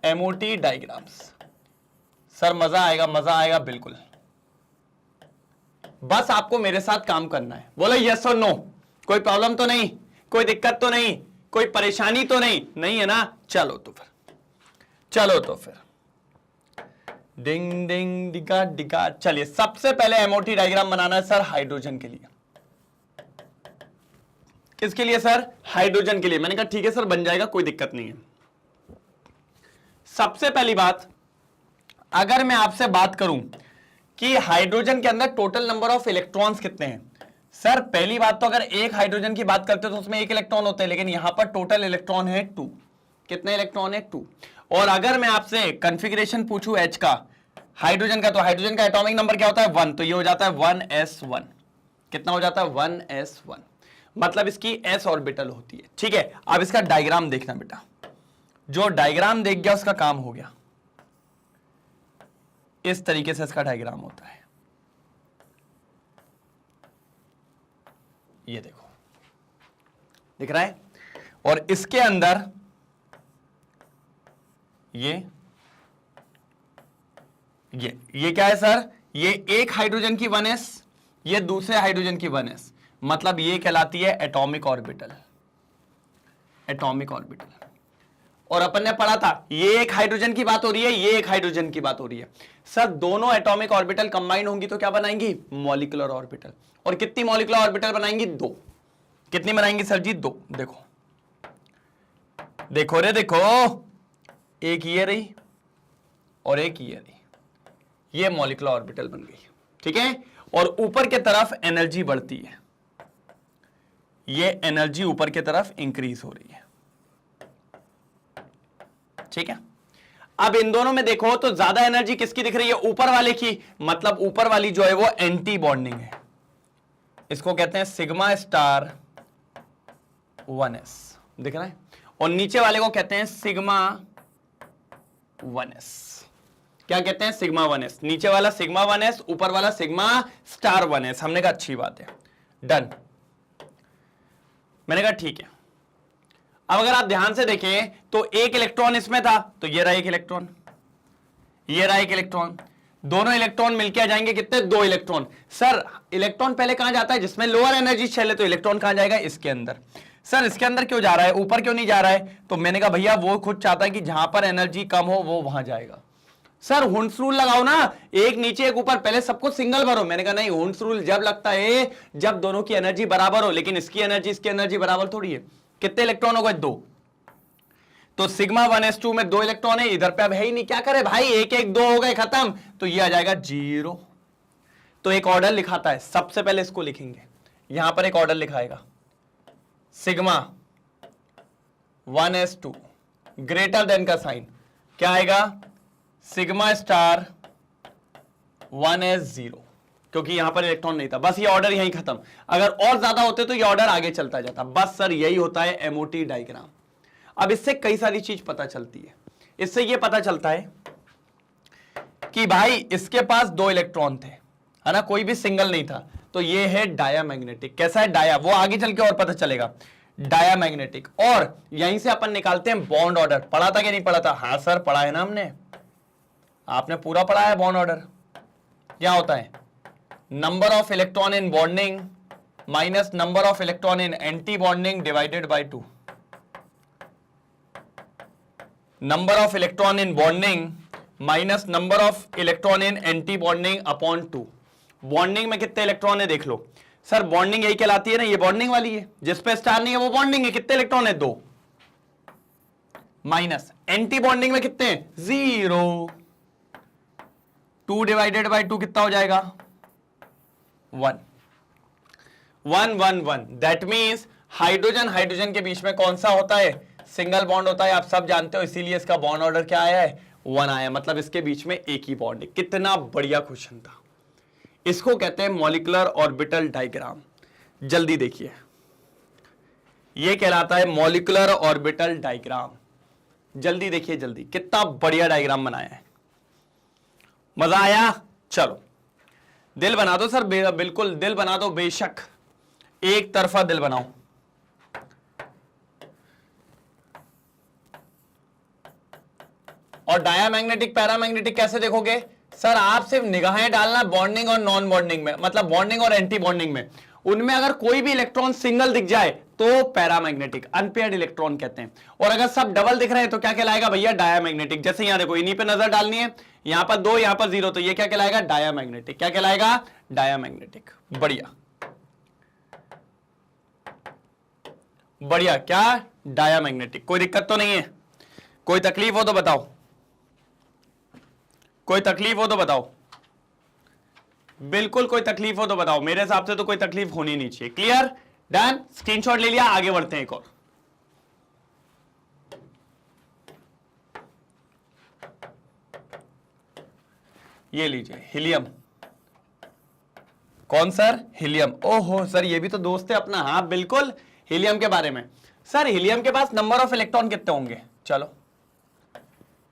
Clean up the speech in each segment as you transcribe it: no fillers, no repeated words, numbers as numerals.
MOT diagrams. Sir मजा आएगा बिल्कुल, बस आपको मेरे साथ काम करना है। बोलो यस और नो, कोई प्रॉब्लम तो नहीं, कोई दिक्कत तो नहीं, कोई परेशानी तो नहीं है ना? चलो तो फिर डिंग डिंग डिगा डिगा। चलिए सबसे पहले एमओटी डायग्राम बनाना है सर हाइड्रोजन के लिए। किसके लिए सर? हाइड्रोजन के लिए। मैंने कहा ठीक है सर बन जाएगा, कोई दिक्कत नहीं है। सबसे पहली बात, अगर मैं आपसे बात करूं कि हाइड्रोजन के अंदर टोटल नंबर ऑफ इलेक्ट्रॉन्स कितने हैं, सर पहली बात तो अगर एक हाइड्रोजन की बात करते हो तो उसमें एक इलेक्ट्रॉन होते हैं, लेकिन यहां पर टोटल इलेक्ट्रॉन है 2। कितने इलेक्ट्रॉन है? 2। और अगर मैं आपसे कॉन्फ़िगरेशन पूछूं H का, हाइड्रोजन का, तो हाइड्रोजन का एटॉमिक नंबर क्या होता है? 1। तो ये हो जाता है 1s1। कितना हो जाता है? 1s1। मतलब इसकी s ऑर्बिटल होती है। ठीक है, अब इसका डायग्राम देखना बेटा, जो डायग्राम देख गया उसका काम हो गया। इस तरीके से इसका डायग्राम होता है, ये देखो दिख रहा है। और इसके अंदर ये क्या है सर? ये एक हाइड्रोजन की 1s, ये दूसरे हाइड्रोजन की 1s, मतलब ये कहलाती है एटॉमिक ऑर्बिटल। Atomic orbital. और अपन ने पढ़ा था ये एक हाइड्रोजन की बात हो रही है, ये एक हाइड्रोजन की बात हो रही है। सर दोनों एटॉमिक ऑर्बिटल कंबाइन होंगी तो क्या बनाएंगी? Molecular orbital. और कितनी मॉलिक्यूलर ऑर्बिटल बनाएंगी? 2। कितनी बनाएंगी सर जी? 2। देखो देखो रे देखो, एक ये रही और एक ये रही, ये मॉलिक्यूलर ऑर्बिटल बन गई। ठीक है, और ऊपर के तरफ एनर्जी बढ़ती है, ये एनर्जी ऊपर के तरफ इंक्रीज हो रही है। ठीक है, अब इन दोनों में देखो तो ज्यादा एनर्जी किसकी दिख रही है? ऊपर वाले की। मतलब ऊपर वाली जो है वो एंटी बॉन्डिंग है, इसको कहते हैं सिग्मा स्टार 1s। दिख रहा है? और नीचे वाले को कहते हैं सिग्मा 1s। क्या कहते हैं? Sigma 1s। नीचे वाला सिग्मा 1s, ऊपर वाला सिग्मा स्टार 1s। हमने कहा अच्छी बात है, डन। मैंने कहा ठीक है। अब अगर आप ध्यान से देखें तो एक इलेक्ट्रॉन इसमें था, तो ये रहा एक इलेक्ट्रॉन, ये रहा एक इलेक्ट्रॉन, दोनों इलेक्ट्रॉन मिलके आ जाएंगे कितने? 2 इलेक्ट्रॉन। सर इलेक्ट्रॉन पहले कहां जाता है? जिसमें लोअर एनर्जी शेल है, तो इलेक्ट्रॉन कहां जाएगा? इसके अंदर। सर इसके अंदर क्यों जा रहा है, ऊपर क्यों नहीं जा रहा है? तो मैंने कहा भैया वो खुद चाहता है कि जहां पर एनर्जी कम हो वो वहां जाएगा। सर हुंस रूल लगाओ ना, एक नीचे एक ऊपर, पहले सबको सिंगल भरो। मैंने कहा नहीं, हुंस रूल जब लगता है जब दोनों की एनर्जी बराबर हो, लेकिन इसकी एनर्जी बराबर थोड़ी है। कितने इलेक्ट्रॉन हो गए? 2। तो सिग्मा 1s2 में 2 इलेक्ट्रॉन है, इधर पे अब है ही नहीं, क्या करे भाई? 1 1 2 हो गए, खत्म। तो ये आ जाएगा 0। तो एक ऑर्डर लिखाता है, सबसे पहले इसको लिखेंगे, यहां पर एक ऑर्डर लिखाएगा, सिग्मा 1s2 ग्रेटर देन का साइन क्या आएगा? सिग्मा स्टार 1s0, क्योंकि यहां पर इलेक्ट्रॉन नहीं था। बस ये ऑर्डर यहीं खत्म। अगर और ज्यादा होते तो ये ऑर्डर आगे चलता जाता। बस सर यही होता है एमओटी डायग्राम। अब इससे कई सारी चीज पता चलती है। इससे यह पता चलता है कि भाई इसके पास 2 इलेक्ट्रॉन थे, है ना, कोई भी सिंगल नहीं था, तो ये है डायामैग्नेटिक। कैसा है? डाया, वो आगे चल के और पता चलेगा, डायामैग्नेटिक। और यहीं से अपन निकालते हैं बॉन्ड ऑर्डर। पढ़ा था कि नहीं पढ़ा था? हाँ सर पढ़ा है ना हमने, आपने पूरा पढ़ा है। बॉन्ड ऑर्डर क्या होता है? Number of electron in bonding minus number of electron in anti bonding divided by 2। Number of electron in bonding minus number of electron in anti bonding upon 2। Bonding में कितने इलेक्ट्रॉन है देख लो। Sir bonding यही कहलाती है ना, ये bonding वाली है, जिसपे स्टार नहीं है वो बॉन्डिंग है। कितने इलेक्ट्रॉन है? 2। माइनस एंटी बॉन्डिंग में कितने हैं? 0। 2 डिवाइडेड बाय 2 कितना हो जाएगा? 1 1 1 1। दैट मीन्स हाइड्रोजन हाइड्रोजन के बीच में कौन सा होता है? सिंगल बॉन्ड होता है, आप सब जानते हो, इसीलिए इसका बॉन्ड ऑर्डर क्या आया है? 1 आया। मतलब इसके बीच में एक ही बॉन्ड है। कितना बढ़िया क्वेश्चन था। इसको कहते हैं मॉलिक्यूलर ऑर्बिटल डायग्राम। जल्दी देखिए, यह कहलाता है मॉलिक्यूलर ऑर्बिटल डायग्राम। जल्दी देखिए, जल्दी, कितना बढ़िया डायग्राम बनाया है। मजा आया? चलो दिल बना दो सर, बिल्कुल दिल बना दो, बेशक एक तरफा दिल बनाओ। और डायामैग्नेटिक पैरामैग्नेटिक कैसे देखोगे सर, आप सिर्फ निगाहें डालना बॉन्डिंग और नॉन बॉन्डिंग में, मतलब बॉन्डिंग और एंटी बॉन्डिंग में, उनमें अगर कोई भी इलेक्ट्रॉन सिंगल दिख जाए तो पैरामैग्नेटिक, अनपेयर्ड इलेक्ट्रॉन कहते हैं। और अगर सब डबल दिख रहे हैं तो क्या कहलाएगा भैया, डायामैग्नेटिक। जैसे यहां देखो, इन्हीं पे नजर डालनी है, यहां पर 2 यहां पर 0, तो ये क्या कहलाएगा, डायामैग्नेटिक। क्या कहलाएगा, डायामैग्नेटिक। बढ़िया बढ़िया, क्या, डायामैग्नेटिक। कोई दिक्कत तो नहीं है, कोई तकलीफ हो तो बताओ, कोई तकलीफ हो तो बताओ, बिल्कुल कोई तकलीफ हो तो बताओ। मेरे हिसाब से तो कोई तकलीफ होनी नहीं चाहिए। क्लियर, डन, स्क्रीनशॉट ले लिया, आगे बढ़ते हैं। एक और, ये लीजिए, हीलियम। कौन सर, हीलियम। ओहो सर, ये भी तो दोस्त है अपना। हाँ बिल्कुल, हीलियम के बारे में। सर हीलियम के पास नंबर ऑफ इलेक्ट्रॉन कितने होंगे, चलो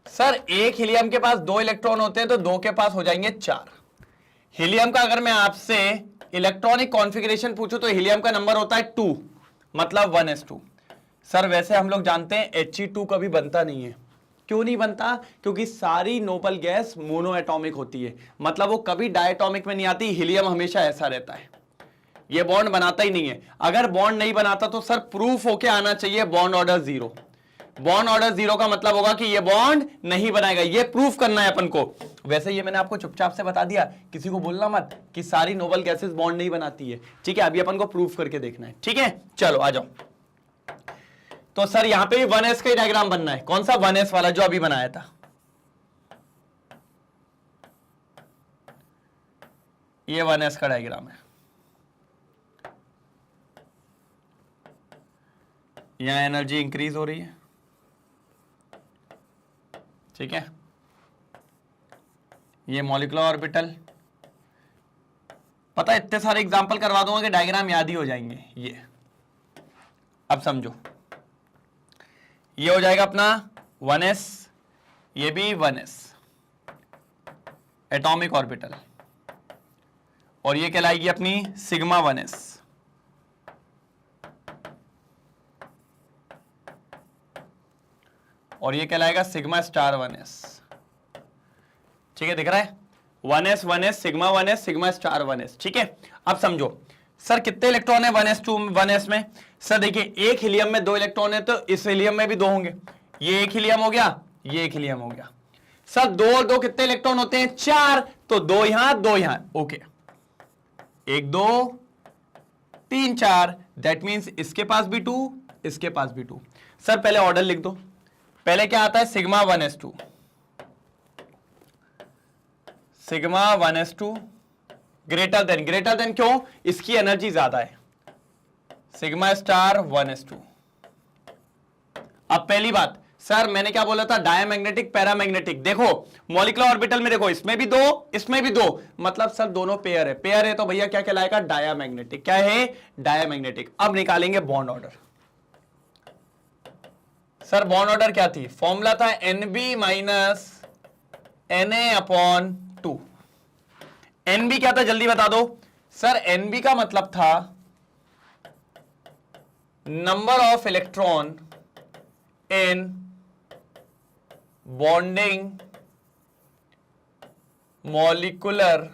सर, एक हीलियम के पास 2 इलेक्ट्रॉन होते हैं तो 2 के पास हो जाएंगे 4। हीलियम का अगर मैं आपसे इलेक्ट्रॉनिक कॉन्फ़िगरेशन पूछूं तो हीलियम का नंबर होता है 2, मतलब 1s2। सर वैसे हम लोग जानते हैं He2 कभी बनता नहीं है। क्यों नहीं बनता, क्योंकि सारी नोबल गैस मोनो एटॉमिक होती है, मतलब वो कभी डायटॉमिक में नहीं आती। हीलियम हमेशा ऐसा रहता है, ये बॉन्ड बनाता ही नहीं है। अगर बॉन्ड नहीं बनाता तो सर प्रूफ होके आना चाहिए बॉन्ड ऑर्डर 0। बॉन्ड ऑर्डर 0 का मतलब होगा कि ये बॉन्ड नहीं बनाएगा, ये प्रूफ करना है अपन को। वैसे ये मैंने आपको चुपचाप से बता दिया, किसी को बोलना मत कि सारी नोबल गैसेस बॉन्ड नहीं बनाती है, ठीक है। अभी अपन को प्रूफ करके देखना है, ठीक है। चलो आ जाओ। तो सर यहां पे भी 1s का ही डायग्राम बनना है। कौन सा, 1s वाला जो अभी बनाया था। ये 1s का डायग्राम है। यहां एनर्जी इंक्रीज हो रही है, ठीक है। ये मॉलिक्यूलर ऑर्बिटल, पता है इतने सारे एग्जांपल करवा दूंगा कि डायग्राम याद ही हो जाएंगे। ये अब समझो, ये हो जाएगा अपना 1s, ये भी 1s एटॉमिक ऑर्बिटल, और ये कहलाएगी अपनी सिग्मा 1s। और ये कहलाएगा सिग्मा स्टार 1s, ठीक है। दिख रहा है, 1s 1s sigma 1s sigma star 1s, ठीक है। अब समझो सर कितने इलेक्ट्रॉन है 1s में। सर देखिए, एक हीलियम में 2 इलेक्ट्रॉन है तो इस हीलियम में भी 2 होंगे। ये एक हीलियम हो गया, ये एक हीलियम हो गया। सर 2 और 2 कितने इलेक्ट्रॉन होते हैं, 4, तो 2 यहां 2 यहां, ओके। 1 2 3 4, दैट मीन्स इसके पास भी 2, इसके पास भी 2। सर पहले ऑर्डर लिख दो। पहले क्या आता है, sigma 1s2, sigma 1s2 greater then क्यों, इसकी एनर्जी ज्यादा है, सिग्मा स्टार 1s2। अब पहली बात, सर मैंने क्या बोला था, डायमैग्नेटिक पैरामैग्नेटिक। देखो मॉलिक्यूलर ऑर्बिटल में देखो, इसमें भी 2, इसमें भी 2, मतलब सर दोनों पेयर है। पेयर है तो भैया क्या कहलाएगा, डायमैग्नेटिक। क्या है, डायमैग्नेटिक। अब निकालेंगे bond order. Sir bond order क्या थी, फॉर्मूला था NB माइनस Na/2। NB क्या था, जल्दी बता दो सर। NB का मतलब था number of electron in bonding molecular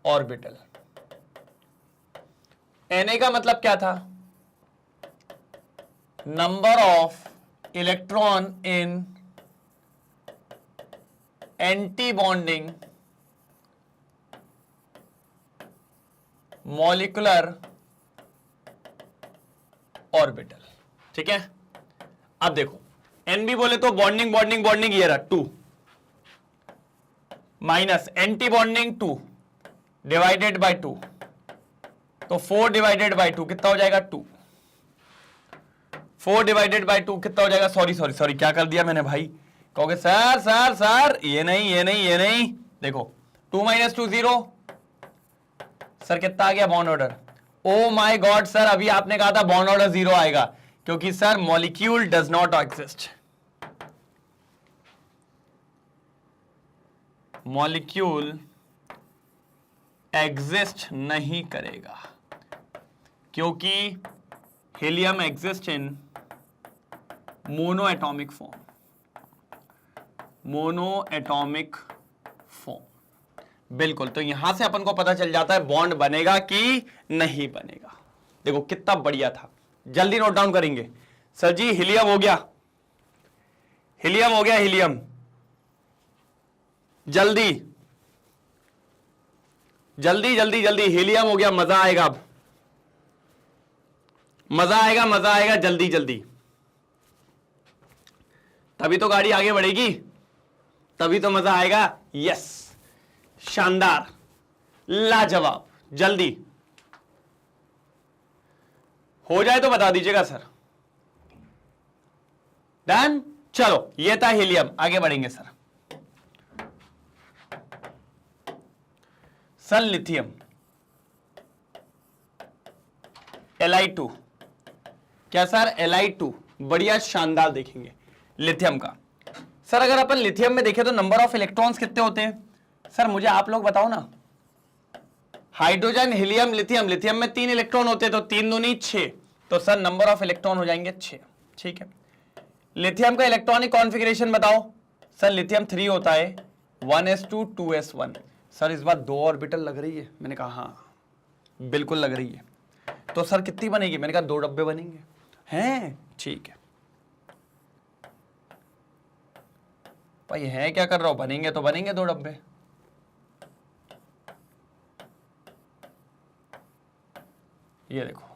orbital. Na का मतलब क्या था, number of electron in anti bonding molecular orbital, ठीक है। अब देखो NB बोले तो बॉन्डिंग ये रहा 2 minus anti bonding 2 divided by 2, तो 4 डिवाइडेड बाय 2 कितना हो जाएगा 2। 4 डिवाइडेड बाय 2 कितना हो जाएगा, सॉरी क्या कर दिया मैंने भाई। कहोगे सर ये नहीं, देखो 2 - 2 0। सर कितना आ गया bond order, oh my God sir, अभी आपने कहा था बॉन्ड ऑर्डर 0 आएगा, क्योंकि sir molecule does not exist. Molecule exist नहीं करेगा, क्योंकि helium exist in mono atomic form. Mono atomic form. बिल्कुल, तो यहां से अपन को पता चल जाता है बॉन्ड बनेगा कि नहीं बनेगा। देखो कितना बढ़िया था, जल्दी नोट डाउन करेंगे। सर जी हीलियम हो गया, हीलियम हो गया, हीलियम जल्दी जल्दी जल्दी जल्दी, हीलियम हो गया, मजा आएगा अब, मजा आएगा, मजा आएगा, जल्दी जल्दी, तभी तो गाड़ी आगे बढ़ेगी, तभी तो मजा आएगा। यस, शानदार, लाजवाब, जल्दी हो जाए तो बता दीजिएगा सर। डन, चलो ये था हीलियम, आगे बढ़ेंगे सर। सर लिथियम Li2, क्या सर Li2, बढ़िया शानदार देखेंगे लिथियम का। सर अगर अपन लिथियम में देखें तो नंबर ऑफ इलेक्ट्रॉन्स कितने होते हैं? सर मुझे आप लोग बताओ ना। हाइड्रोजन, हीलियम, लिथियम, लिथियम में 3 इलेक्ट्रॉन होते हैं, तो 3 दूनी 6, तो सर नंबर ऑफ इलेक्ट्रॉन हो जाएंगे 6। ठीक है, लिथियम का इलेक्ट्रॉनिक कॉन्फ़िगरेशन बताओ। सर लिथियम 3 होता है, 1s2 2s1। सर इस बार 2 ऑर्बिटल लग रही है, मैंने कहा हाँ बिल्कुल लग रही है। तो सर कितनी बनेगी? मैंने कहा 2 डब्बे बनेंगे। हैं, ठीक है भाई, है क्या कर रहा हो, बनेंगे तो बनेंगे 2 डब्बे। ये देखो,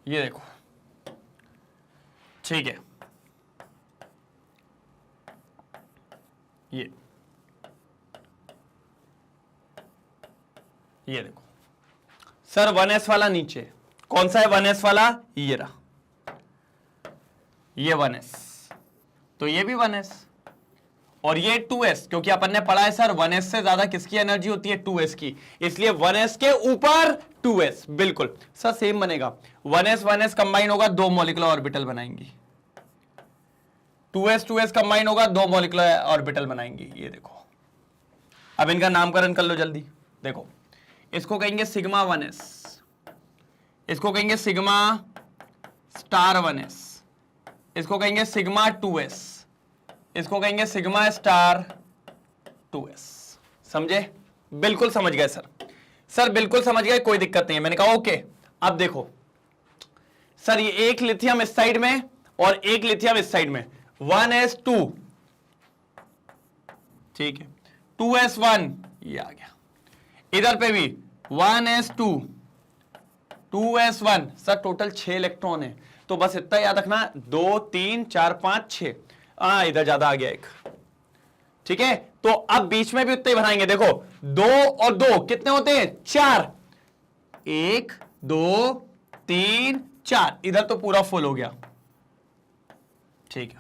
ये देखो, ठीक है, ये देखो सर 1s वाला नीचे, कौन सा है 1s वाला? ये रहा, ये 1s, तो ये भी 1s, और ये 2s, क्योंकि अपन ने पढ़ा है सर 1s से ज्यादा किसकी एनर्जी होती है? 2s की, इसलिए 1s के ऊपर 2s। बिल्कुल सर सेम बनेगा, 1s कंबाइन होगा, 2 मॉलिक्यूलर ऑर्बिटल बनाएंगी, 2s कंबाइन होगा, 2 मॉलिक्यूलर ऑर्बिटल बनाएंगी। ये देखो, अब इनका नामकरण कर लो जल्दी। देखो इसको कहेंगे सिग्मा 1s, इसको कहेंगे सिग्मा स्टार 1s, इसको कहेंगे सिग्मा 2s, इसको कहेंगे सिग्मा स्टार 2s। समझे? बिल्कुल समझ गए सर, सर बिल्कुल समझ गए, कोई दिक्कत नहीं है। मैंने कहा ओके। अब देखो सर, ये एक लिथियम इस साइड में और एक लिथियम इस साइड में, 1s2, ठीक है, 2s1, ये आ गया। इधर पे भी 1s2 2s1, sir total 6 electron है, तो बस इतना याद रखना, 2 3 4 5 6, इधर ज्यादा आ गया एक। ठीक है, तो अब बीच में भी उतने ही बनाएंगे। देखो 2 और 2 कितने होते हैं? 4, 1 2 3 4, इधर तो पूरा फुल हो गया। ठीक है,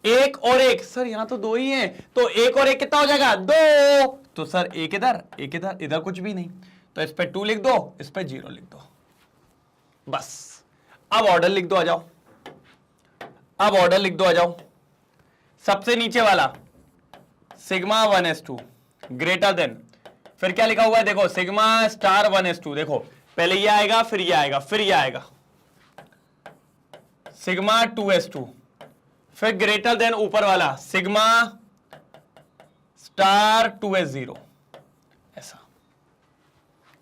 1 और 1, सर यहां तो 2 ही हैं, तो 1 और 1 कितना हो जाएगा? 2, तो सर 1 इधर 1 इधर, इधर कुछ भी नहीं, तो इस पे 2 लिख दो, इस पे 0 लिख दो, बस। अब ऑर्डर लिख दो, आ जाओ, अब ऑर्डर लिख दो, आ जाओ। सबसे नीचे वाला सिग्मा 1s2 ग्रेटर देन, फिर क्या लिखा हुआ है? देखो सिग्मा स्टार 1s2, देखो पहले ये आएगा, फिर ये आएगा, फिर ये आएगा, सिग्मा 2s2, फिर ग्रेटर देन ऊपर वाला सिग्मा स्टार 2s0, ऐसा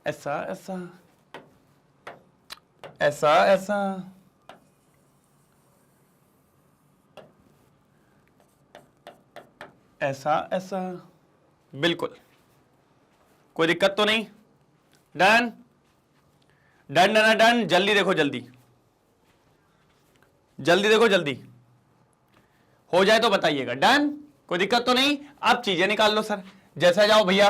ऐसा ऐसा ऐसा ऐसा, ऐसा ऐसा, बिल्कुल कोई दिक्कत तो नहीं। डन डन डन डन, जल्दी देखो, जल्दी जल्दी देखो, जल्दी हो जाए तो बताइएगा। डन, कोई दिक्कत तो नहीं। अब चीजें निकाल लो सर, जैसे जाओ भैया।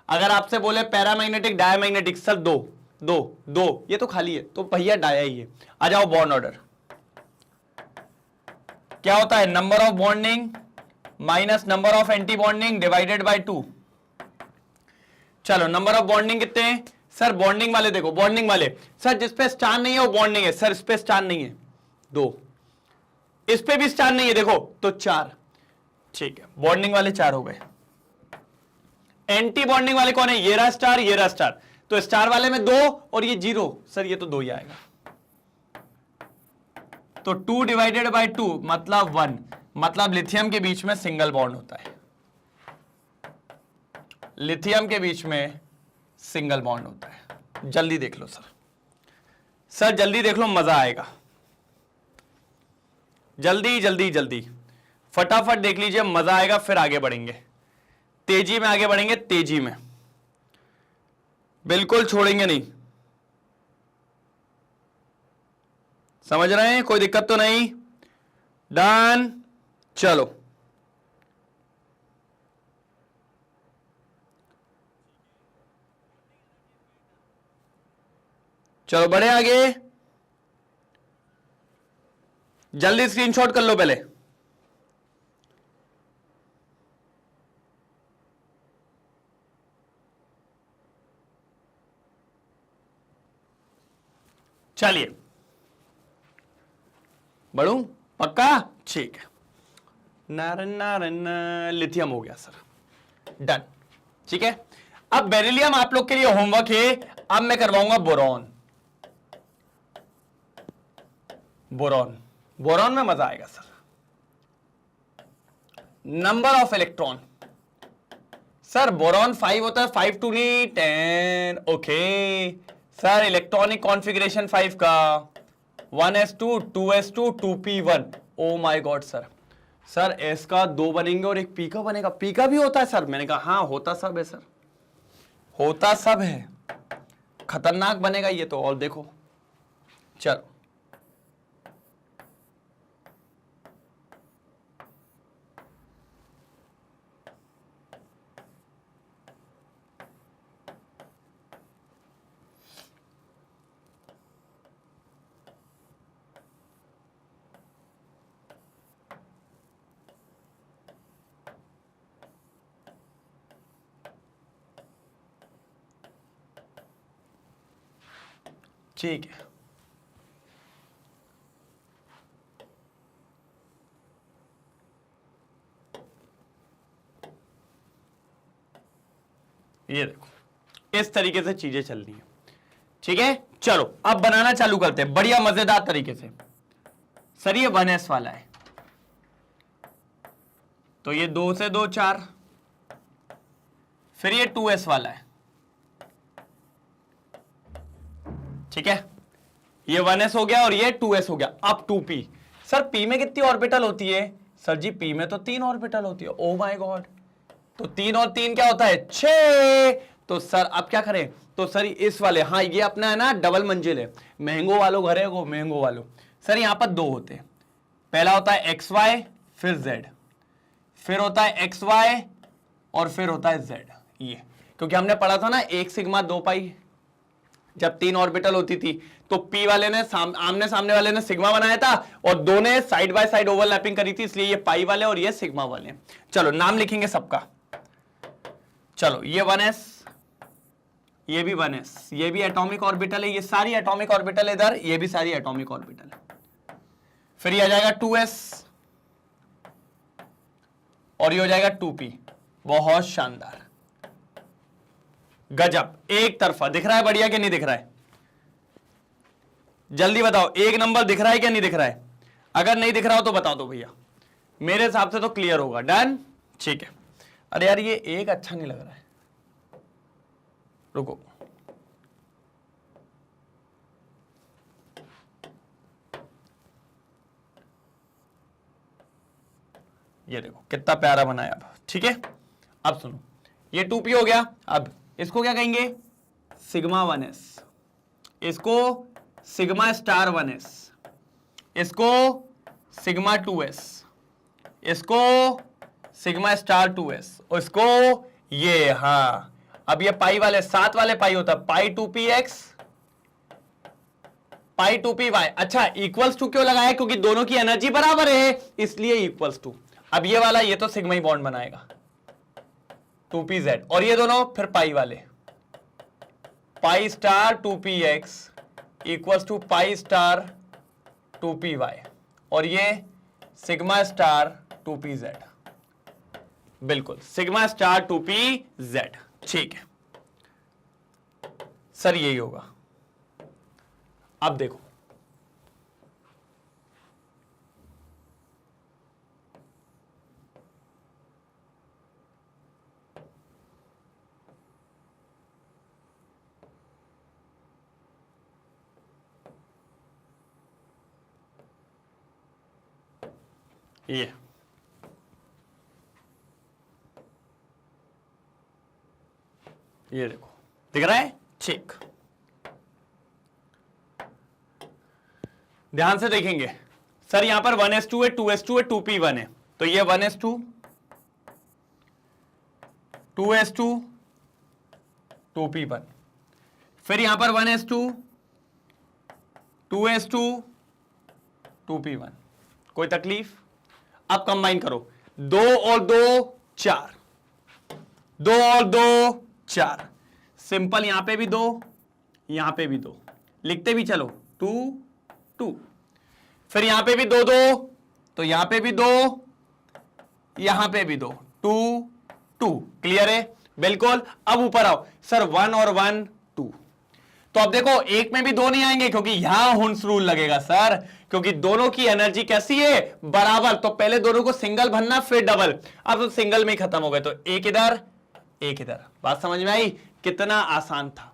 अगर आपसे बोले पैरामैग्नेटिक डायमैग्नेटिक, सर दो दो दो, ये तो खाली है, तो भैया डाया ही है। आ जाओ बॉन्ड ऑर्डर, क्या होता है? Number of bonding minus number of anti bonding divided by 2। चलो नंबर ऑफ बॉन्डिंग कितने हैं? सर बॉन्डिंग वाले देखो, बॉन्डिंग वाले, सर जिसपे स्टार नहीं है वो बॉन्डिंग है, सर इस पे स्टार नहीं है 2, इस पे भी स्टार नहीं है देखो, तो 4। ठीक है, बॉन्डिंग वाले 4 हो गए। एंटी बॉन्डिंग वाले कौन है? ये रहा स्टार, ये रहा स्टार, तो स्टार वाले में 2 और ये 0, सर ये तो 2 ही आएगा, तो 2 डिवाइडेड बाय 2 मतलब 1, मतलब लिथियम के बीच में सिंगल बॉन्ड होता है, लिथियम के बीच में सिंगल बॉन्ड होता है। जल्दी देख लो सर, सर जल्दी देख लो, मजा आएगा, जल्दी जल्दी जल्दी फटाफट देख लीजिए, मजा आएगा, फिर आगे बढ़ेंगे, तेजी में आगे बढ़ेंगे, तेजी में, बिल्कुल छोड़ेंगे नहीं। समझ रहे हैं? कोई दिक्कत तो नहीं? डन, चलो चलो बढ़े आगे, जल्दी स्क्रीनशॉट कर लो पहले। चलिए बढ़ू, पक्का? ठीक है, नारन लिथियम हो गया सर, डन, ठीक है। अब बेरिलियम आप लोग के लिए होमवर्क है, अब मैं करवाऊंगा बोरॉन। बोरॉन, बोरॉन में मजा आएगा sir. Number of electron, sir boron 5 होता है, 5 2 नहीं 10, ओके सर। इलेक्ट्रॉनिक कॉन्फ़िगरेशन 5 का 1s2 2s2 2p1, oh my God sir, sir s का 2 बनेंगे और एक p का बनेगा। p का भी होता है सर? मैंने कहा हाँ होता सब है सर, होता सब है, खतरनाक बनेगा ये तो, और देखो चलो ठीक है। ये देखो इस तरीके से चीजें चल रही है, ठीक है। चलो अब बनाना चालू करते हैं बढ़िया मजेदार तरीके से। सर ये 1s वाला है, तो ये 2 से 2 4, फिर ये 2s वाला है, ठीक है। ये 1s हो गया और ये 2s हो गया। अब 2p, सर p में कितनी ऑर्बिटल होती है? सर जी p में तो 3 ऑर्बिटल होती है। ओ माय गॉड, तो 3 और 3 क्या होता है? 6। तो सर अब क्या करें? तो सर इस वाले, हाँ ये अपना है ना डबल मंजिल है, महंगो वालों घर है वो, महंगो वालों। सर यहां पर 2 होते हैं, पहला होता है xy फिर z, फिर होता है xy और फिर होता है z। ये क्योंकि हमने पढ़ा था ना 1 सिग्मा 2 पाई, जब 3 ऑर्बिटल होती थी तो p वाले ने आमने सामने वाले ने सिग्मा बनाया था और दो ने साइड बाय साइड ओवरलैपिंग करी थी, इसलिए ये पाई वाले और ये सिग्मा वाले। चलो नाम लिखेंगे सबका। चलो ये 1s, ये भी 1s, ये भी एटॉमिक ऑर्बिटल है, ये सारी एटॉमिक ऑर्बिटल है इधर, ये भी सारी एटॉमिक ऑर्बिटल है। फिर ये आ जाएगा 2s और ये हो जाएगा 2p। बहुत शानदार, गजब, एक तरफा दिख रहा है बढ़िया कि नहीं दिख रहा है? जल्दी बताओ, एक नंबर दिख रहा है क्या नहीं दिख रहा है? अगर नहीं दिख रहा हो तो बता दो भैया, मेरे हिसाब से तो क्लियर होगा। डन, ठीक है। अरे यार ये एक अच्छा नहीं लग रहा है, रुको, ये देखो कितना प्यारा बनाया अब, ठीक है। अब सुनो, ये 2p हो गया, अब इसको क्या कहेंगे? सिग्मा 1s, इसको सिग्मा स्टार 1s, इसको सिग्मा 2s, इसको सिग्मा स्टार 2s और इसको ये, हाँ अब ये पाई वाले, 7 वाले पाई होता है, पाई 2px पाई 2py। अच्छा इक्वल्स टू क्यों लगाया? क्योंकि दोनों की एनर्जी बराबर है इसलिए इक्वल्स टू। अब ये वाला ये तो सिग्मा ही बॉन्ड बनाएगा 2pz, और ये दोनों फिर पाई वाले, pi star 2px equals to pi star 2py और ये सिग्मा स्टार 2pz। बिल्कुल सिग्मा स्टार 2p(z). ठीक है सर यही होगा। अब देखो ये देखो दिख रहा है। ठीक ध्यान से देखेंगे सर, यहां पर 1s2 है, 2s2 है, 2p1 है, तो ये 1s2 2s2 2p1, फिर यहां पर 1s2 2s2 2p1। कोई तकलीफ? अब कंबाइन करो, 2 और 2 4, 2 और 2 4, सिंपल यहां पे भी 2 यहां पे भी 2, लिखते भी चलो 2 2, फिर यहां पे भी 2 2, तो यहां पे भी 2 यहां पे भी 2 2 2। क्लियर है? बिल्कुल। अब ऊपर आओ सर, 1 और 1 2, तो अब देखो एक में भी 2 नहीं आएंगे क्योंकि यहां हुंस रूल लगेगा सर, क्योंकि दोनों की एनर्जी कैसी है? बराबर। तो पहले दोनों को सिंगल भरना फिर डबल, अब तो सिंगल में ही खत्म हो गए, तो एक इधर एक इधर। बात समझ में आई? कितना आसान था।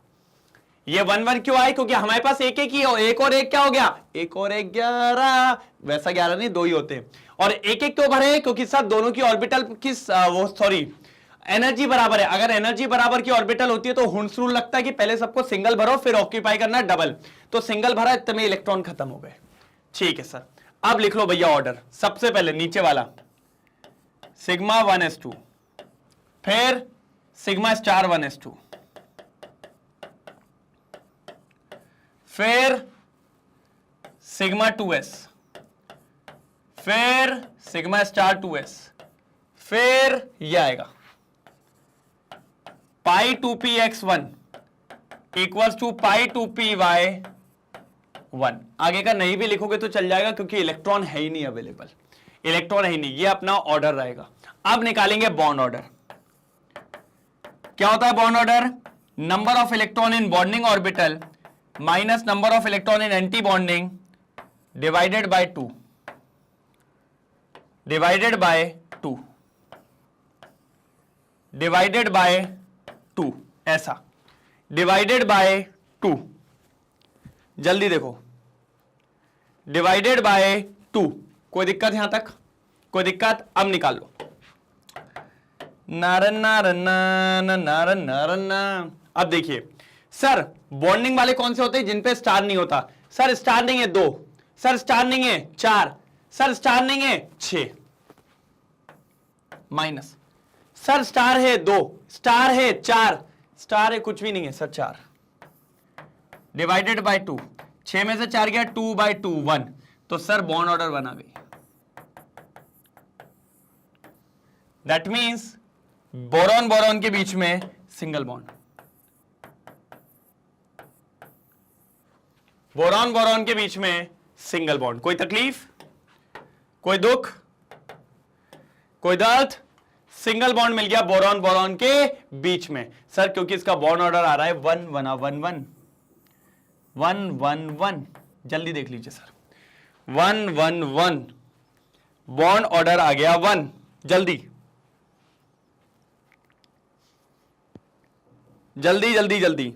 ये 1 1 क्यों आए? क्योंकि हमारे पास एक एक ही हो, एक और एक क्या हो गया? एक और एक 11, वैसा 11 नहीं, 2 ही होते हैं। और एक एक क्यों भरे? क्योंकि सर दोनों की ऑर्बिटल एनर्जी बराबर है। अगर एनर्जी बराबर की ऑर्बिटल होती है तो हुंस रूल लगता है कि पहले सबको सिंगल भरो फिर ऑक्यूपाई करना डबल, तो सिंगल भरा इतने में इलेक्ट्रॉन खत्म हो गए। ठीक है सर, अब लिख लो भैया ऑर्डर। सबसे पहले नीचे वाला सिग्मा 1s2, फिर सिग्मा स्टार 1s2, फिर सिग्मा 2s, फिर सिग्मा स्टार 2s, फिर यह आएगा पाई 2px1 equals to pi 2py1। आगे का नहीं भी लिखोगे तो चल जाएगा क्योंकि इलेक्ट्रॉन है ही नहीं अवेलेबल, इलेक्ट्रॉन है ही नहीं। ये अपना ऑर्डर रहेगा। अब निकालेंगे बॉन्ड ऑर्डर। क्या होता है bond order? Number of electron in bonding orbital minus number of electron in anti bonding divided by 2, divided by 2, divided by 2, ऐसा डिवाइडेड बाय 2। जल्दी देखो, डिवाइडेड बाय 2। कोई दिक्कत यहां तक? कोई दिक्कत? अब निकाल लो। नारन नारन नारन नारन। अब देखिए सर, बॉन्डिंग वाले कौन से होते हैं? जिन पे स्टार नहीं होता। सर स्टार नहीं है 2, सर स्टार नहीं है 4, सर स्टार नहीं है 6, माइनस सर स्टार है 2, स्टार है 4, स्टार है कुछ भी नहीं है सर 4, डिवाइडेड बाय 2। 6 में से 4 गया 2/2 1, तो सर बॉन्ड ऑर्डर बना गई। दैट मीन्स बोरॉन बोरॉन के बीच में सिंगल बॉन्ड, बोरॉन बोरॉन के बीच में सिंगल बॉन्ड। कोई तकलीफ? कोई दुख? कोई दर्द? सिंगल बॉन्ड मिल गया बोरॉन बोरॉन के बीच में। सर क्योंकि इसका बॉन्ड ऑर्डर आ रहा है 1 1 1 1 1 1 1। जल्दी देख लीजिए सर, 1 1 1 बॉन्ड ऑर्डर आ गया 1। जल्दी जल्दी जल्दी जल्दी।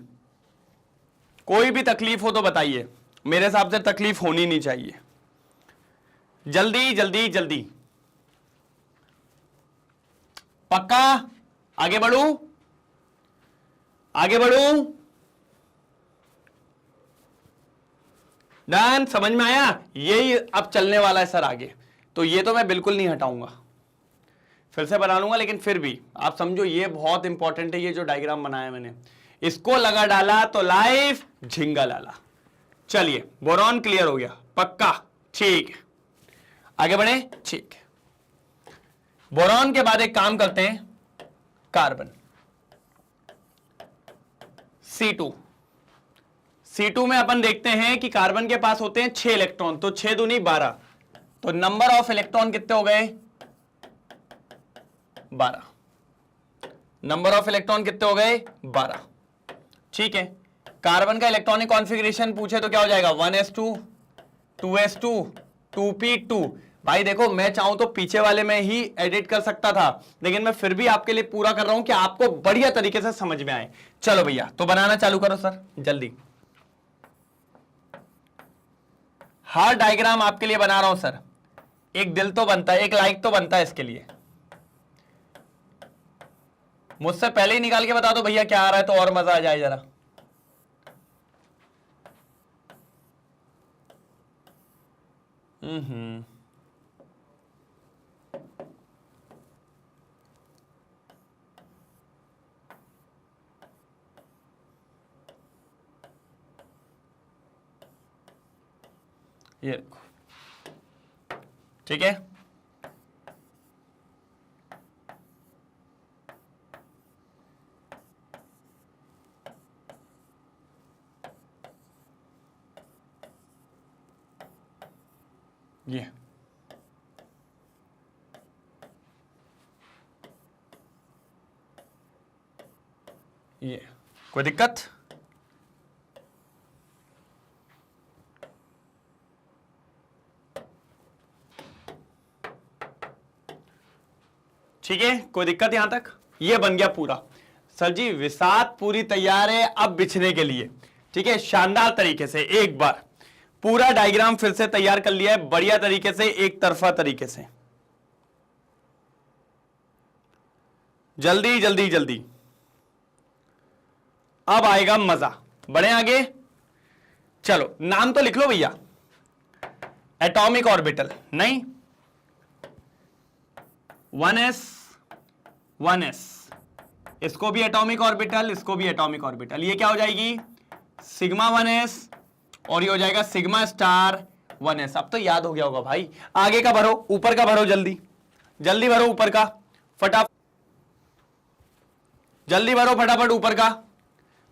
कोई भी तकलीफ हो तो बताइए, मेरे हिसाब से तकलीफ होनी नहीं चाहिए। जल्दी जल्दी जल्दी। पक्का? आगे बढ़ू? आगे बढ़ू? डन? समझ में आया? यही अब चलने वाला है सर आगे। तो ये तो मैं बिल्कुल नहीं हटाऊंगा, फिर से बना लूंगा, लेकिन फिर भी आप समझो ये बहुत इंपॉर्टेंट है। ये जो डायग्राम बनाया मैंने, इसको लगा डाला तो लाइफ झिंगा लाला। चलिए बोरॉन क्लियर हो गया? पक्का? ठीक है, आगे बढ़े। ठीक है, बोरॉन के बाद एक काम करते हैं, कार्बन C2। C2 में अपन देखते हैं कि कार्बन के पास होते हैं 6 इलेक्ट्रॉन, तो 6 दूनी 12, तो नंबर ऑफ इलेक्ट्रॉन कितने हो गए? 12। नंबर ऑफ इलेक्ट्रॉन कितने हो गए? 12। ठीक है, कार्बन का इलेक्ट्रॉनिक कॉन्फ़िगरेशन पूछे तो क्या हो जाएगा? 1s2 2s2 2p2। भाई देखो, मैं चाहूं तो पीछे वाले में ही एडिट कर सकता था, लेकिन मैं फिर भी आपके लिए पूरा कर रहा हूं कि आपको बढ़िया तरीके से समझ में आए। चलो भैया, तो बनाना चालू करो सर जल्दी। हर डायग्राम आपके लिए बना रहा हूं सर। एक दिल तो बनता है, एक लाइक तो बनता है इसके लिए। मुझसे पहले ही निकाल के बता दो भैया क्या आ रहा है, तो और मजा आ जाए जरा। ये देखो, ठीक है। ये कोई दिक्कत? ठीक है, कोई दिक्कत यहां तक? ये बन गया पूरा। सर जी विसात पूरी तैयार है अब बिछने के लिए। ठीक है, शानदार तरीके से एक बार पूरा डायग्राम फिर से तैयार कर लिया है, बढ़िया तरीके से, एक तरफा तरीके से। जल्दी जल्दी जल्दी, अब आएगा मजा। बढ़े आगे, चलो नाम तो लिख लो भैया। एटॉमिक ऑर्बिटल नहीं, 1s 1s, इसको भी एटॉमिक ऑर्बिटल, इसको भी एटॉमिक ऑर्बिटल। ये क्या हो जाएगी? सिग्मा 1s, और ये हो जाएगा सिग्मा स्टार 1s। अब तो याद हो गया होगा भाई। आगे का भरो, ऊपर का भरो, जल्दी जल्दी भरो ऊपर का, फटाफट जल्दी भरो, फटाफट ऊपर का।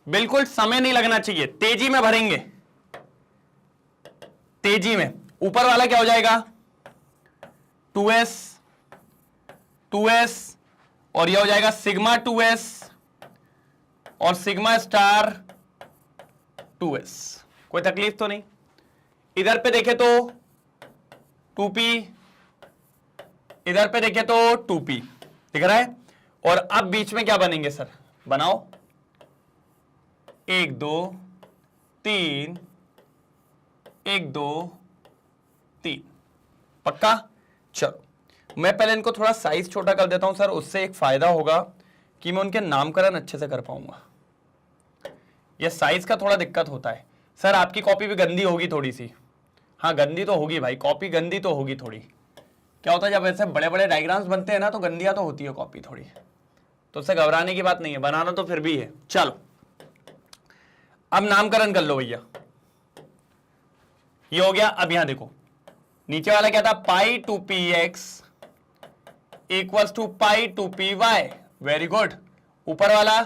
बिल्कुल समय नहीं लगना चाहिए, तेजी में भरेंगे, तेजी में। ऊपर वाला क्या हो जाएगा? 2s 2s, और यह हो जाएगा सिग्मा 2s और सिग्मा स्टार 2s। कोई तकलीफ तो नहीं? इधर पे देखे तो 2p, इधर पे देखे तो 2p दिख रहा है। और अब बीच में क्या बनेंगे सर? बनाओ, 1 2 3, 1 2 3, पक्का? चलो मैं पहले इनको थोड़ा साइज छोटा कर देता हूं सर, उससे एक फायदा होगा कि मैं उनके नामकरण अच्छे से कर पाऊंगा। ये साइज का थोड़ा दिक्कत होता है सर। आपकी कॉपी भी गंदी होगी थोड़ी सी। हाँ गंदी तो होगी भाई, कॉपी गंदी तो होगी थोड़ी। क्या होता है जब ऐसे बड़े बड़े डायग्राम्स बनते हैं ना, तो गंदियां तो होती है कॉपी थोड़ी, तो उससे घबराने की बात नहीं है, बनाना तो फिर भी है। चलो अब नामकरण कर लो भैया। ये हो गया। अब यहां देखो, नीचे वाला क्या था? Pi 2px equals to pi 2py। Very good. ऊपर वाला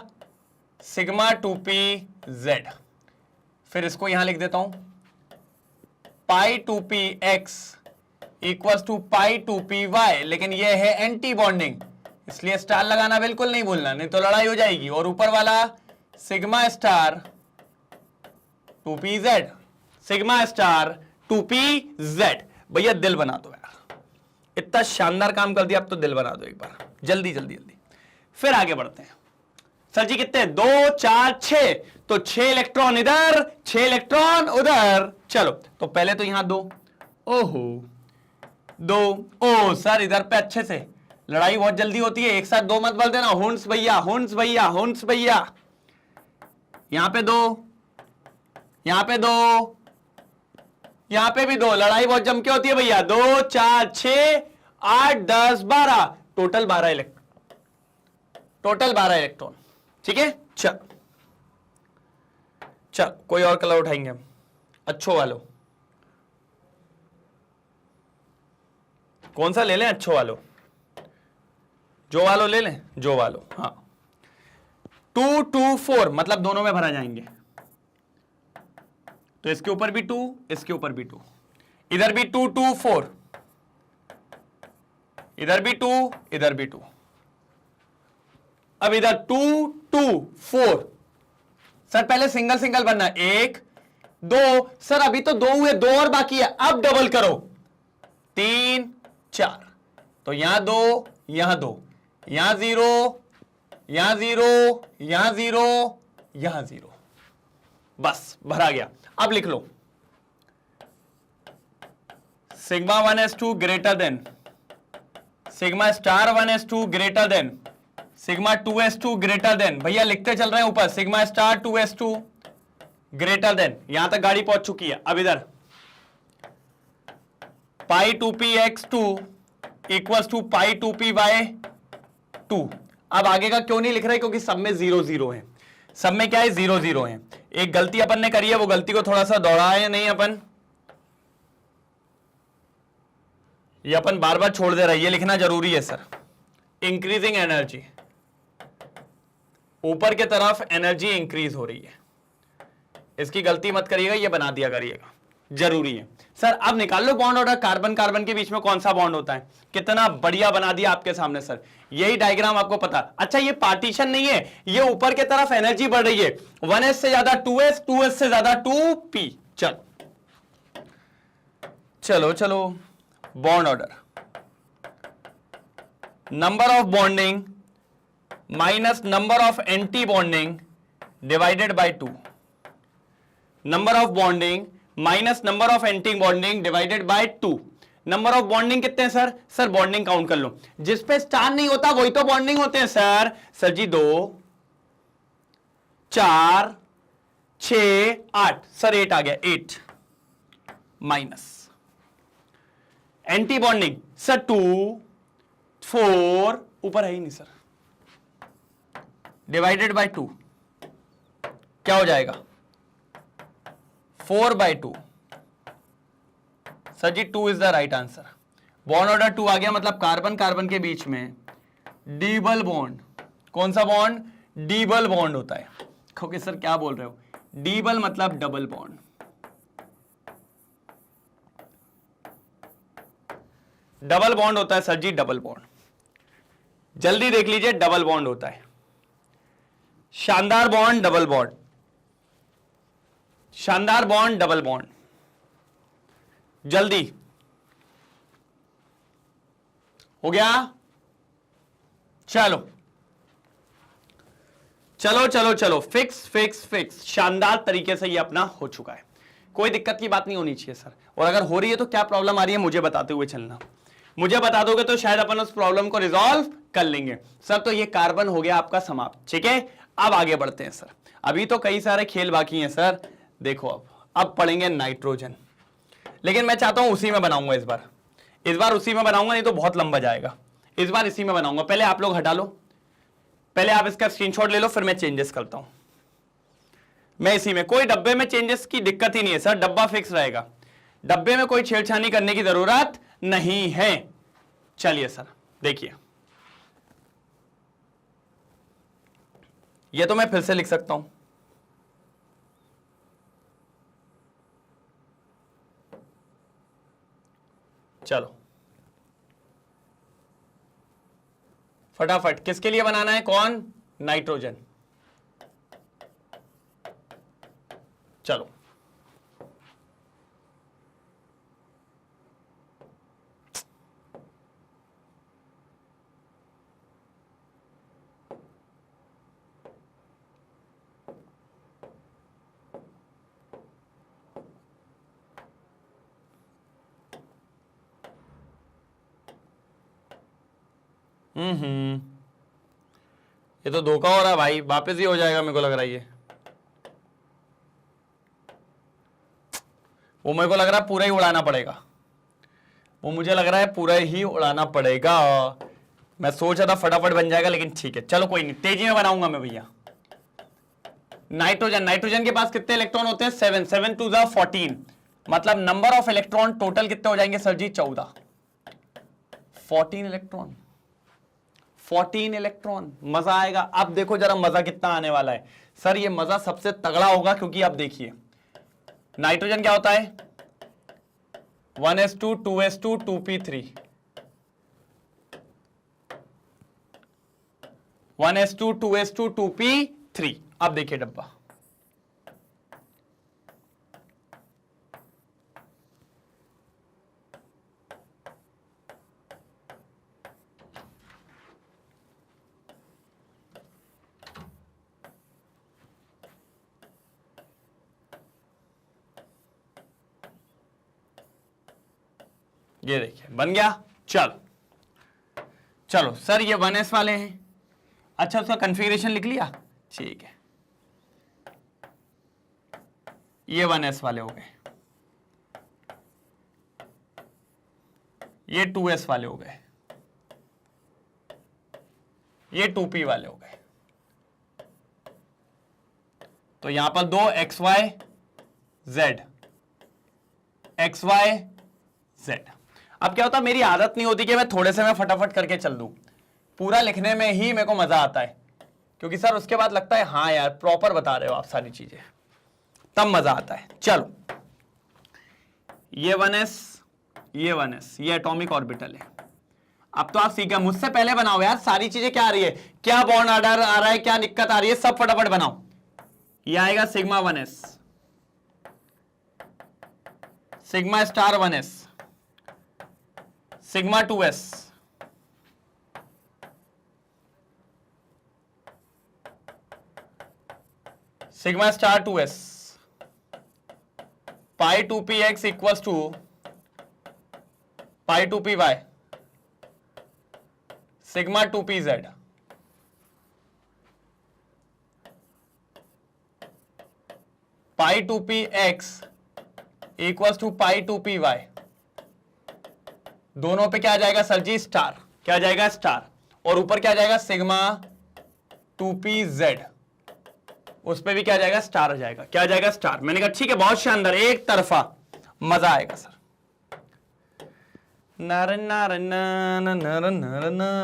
सिग्मा 2pz। फिर इसको यहां लिख देता हूं, पाई 2px equals to pi 2py, लेकिन ये है एंटी बॉन्डिंग, इसलिए स्टार लगाना बिल्कुल नहीं भूलना, नहीं तो लड़ाई हो जाएगी। और ऊपर वाला sigma star 2pz, sigma star 2pz। भैया दिल बना दो यार, इतना शानदार काम कर दिया, अब तो दिल बना दो एक बार, जल्दी जल्दी जल्दी। फिर आगे बढ़ते हैं। सर जी कितने? 2 4 6, तो 6 इलेक्ट्रॉन इधर, 6 इलेक्ट्रॉन उधर। चलो तो पहले तो यहां 2, ओहो 2, ओ सर इधर पे अच्छे से, लड़ाई बहुत जल्दी होती है, एक साथ 2 मत बोल देना। हुंस भैया, हुंस भैया, हुंस भैया। यहां पे 2, यहां पे 2, यहां पे भी 2, लड़ाई बहुत जम के होती है भैया। 2 4 6 8 10 12, टोटल 12 इलेक्ट्रॉन, टोटल 12 इलेक्ट्रॉन। ठीक है, चल चल कोई और कलर उठाएंगे हम, अच्छो वालों। कौन सा ले लें? अच्छो वालों, जो वालों ले लें, जो वालों। हाँ 2 2 4, मतलब दोनों में भरा जाएंगे, तो इसके ऊपर भी 2, इसके ऊपर भी 2, इधर भी 2 2 4, इधर भी 2, इधर भी 2। अब इधर 2 2 4। सर पहले सिंगल सिंगल बनना, 1 2। सर अभी तो 2 हुए, 2 और बाकी है, अब डबल करो, 3 4। तो यहां 2, यहां 2, यहां 0, यहां 0, यहां 0, यहां 0। बस भरा गया। अब लिख लो sigma 1s2 greater than sigma star 1s2 greater than sigma 2s2 greater than. भैया लिखते चल रहे हैं ऊपर, sigma star 2s2 greater then. यहां तक गाड़ी पहुंच चुकी है। अब इधर pi 2p x2 equals to pi 2p बाय 2। अब आगे का क्यों नहीं लिख रहे, क्योंकि सब में 0 0 है, सब में क्या है 0 0 है। एक गलती अपन ने करी है, वो गलती को थोड़ा सा दोहराया है नहीं अपन, ये अपन बार बार छोड़ दे रहे हैं, ये लिखना जरूरी है सर। इंक्रीजिंग एनर्जी, ऊपर के तरफ एनर्जी इंक्रीज हो रही है, इसकी गलती मत करिएगा, ये बना दिया करिएगा, जरूरी है सर। अब निकाल लो बॉन्ड ऑर्डर, कार्बन कार्बन के बीच में कौन सा बॉन्ड होता है। कितना बढ़िया बना दिया आपके सामने सर, यही डायग्राम आपको पता। अच्छा ये पार्टीशन नहीं है, ये ऊपर के तरफ एनर्जी बढ़ रही है, 1s से ज्यादा 2s, 2s से ज्यादा 2p। चलो चलो चलो, bond order, number of bonding minus number of anti bonding divided by 2। Number of bonding minus number of anti bonding divided by 2। Number of bonding कितने हैं सर? सर बॉन्डिंग काउंट कर लो, जिस पे स्टार नहीं होता वही तो बॉन्डिंग होते हैं सर। सर जी 2 4 6 8, सर 8 आ गया, 8 माइनस एंटी बॉन्डिंग सर 2 4, ऊपर है ही नहीं सर, डिवाइडेड बाय 2 क्या हो जाएगा 4/2। Sir ji 2 is the right answer. Bond order 2 आ गया, मतलब कार्बन कार्बन के बीच में डबल बॉन्ड। कौन सा बॉन्ड? डबल बॉन्ड होता है। ओके सर क्या बोल रहे हो? डबल मतलब डबल बॉन्ड। डबल बॉन्ड होता है सर जी, डबल बॉन्ड। जल्दी देख लीजिए, डबल बॉन्ड होता है। शानदार बॉन्ड, डबल बॉन्ड, शानदार बॉन्ड, डबल बॉन्ड। जल्दी हो गया। चलो चलो चलो चलो, फिक्स फिक्स फिक्स। शानदार तरीके से ये अपना हो चुका है, कोई दिक्कत की बात नहीं होनी चाहिए सर। और अगर हो रही है तो क्या प्रॉब्लम आ रही है मुझे बताते हुए चलना, मुझे बता दोगे तो शायद अपन उस प्रॉब्लम को रिजॉल्व कर लेंगे सर। तो ये कार्बन हो गया आपका समाप्त, ठीक है। अब आगे बढ़ते हैं सर, अभी तो कई सारे खेल बाकी हैं सर। देखो अब पढ़ेंगे नाइट्रोजन, लेकिन मैं चाहता हूं उसी में बनाऊंगा इस बार उसी में बनाऊंगा, नहीं तो बहुत लंबा जाएगा। इस बार इसी में बनाऊंगा। पहले आप लोग हटा लो, पहले आप इसका स्क्रीनशॉट ले लो, फिर मैं चेंजेस करता हूं। मैं इसी में, कोई डब्बे में चेंजेस की दिक्कत ही नहीं है सर, डब्बा फिक्स रहेगा, डब्बे में कोई छेड़छानी करने की जरूरत नहीं है। चलिए सर देखिए, ये तो मैं फिर से लिख सकता हूं, चलो फटाफट। किसके लिए बनाना है? कौन? नाइट्रोजन। चलो ये तो धोखा हो रहा है भाई, वापस ही हो जाएगा मेरे को लग रहा है। ये वो मेरे को लग रहा है पूरा ही उड़ाना पड़ेगा, वो मुझे लग रहा है पूरा ही उड़ाना पड़ेगा। मैं सोच रहा था फटाफट बन जाएगा, लेकिन ठीक है चलो कोई नहीं, तेजी में बनाऊंगा मैं भैया। नाइट्रोजन, नाइट्रोजन के पास कितने इलेक्ट्रॉन होते हैं? 7 7 2 14, मतलब नंबर ऑफ इलेक्ट्रॉन टोटल कितने हो जाएंगे सर जी? 14। 14 इलेक्ट्रॉन, 14 इलेक्ट्रॉन। मजा आएगा। अब देखो जरा मजा कितना आने वाला है सर, ये मजा सबसे तगड़ा होगा, क्योंकि अब देखिए नाइट्रोजन क्या होता है? 1s2 2s2 2p3, 1s2 2s2 2p3। अब देखिए डब्बा, ये देखिए बन गया। चलो चलो सर ये 1s वाले हैं। अच्छा उसका कॉन्फ़िगरेशन लिख लिया, ठीक है। ये 1s वाले हो गए, ये 2s वाले हो गए, ये 2p वाले हो गए। तो यहां पर दो xy z, xy z। अब क्या होता है, मेरी आदत नहीं होती कि मैं थोड़े से मैं फटाफट करके चल दूं, पूरा लिखने में ही मेरे को मजा आता है, क्योंकि सर उसके बाद लगता है हाँ यार प्रॉपर बता रहे हो आप सारी चीजें, तब मजा आता है। चलो ये 1s, ये 1s, ये एटॉमिक ऑर्बिटल है। अब तो आप सीख गए, मुझसे पहले बनाओ यार सारी चीजें, क्या आ रही है, क्या बॉन्ड ऑर्डर आ रहा है, क्या दिक्कत आ रही है, सब फटाफट बनाओ। ये आएगा sigma 1s, sigma star 1s, sigma 2s, sigma star 2s, pi 2px equals to pi 2py, sigma 2pz, pi 2px equals to pi 2py। दोनों पे क्या आ जाएगा सर जी, स्टार, क्या आ जाएगा स्टार, और ऊपर क्या आ जाएगा सिग्मा 2pz, उस पे भी क्या आ जाएगा स्टार आ जाएगा, क्या आ जाएगा स्टार। मैंने कहा ठीक है बहुत शानदार, एक तरफा मजा आएगा सर।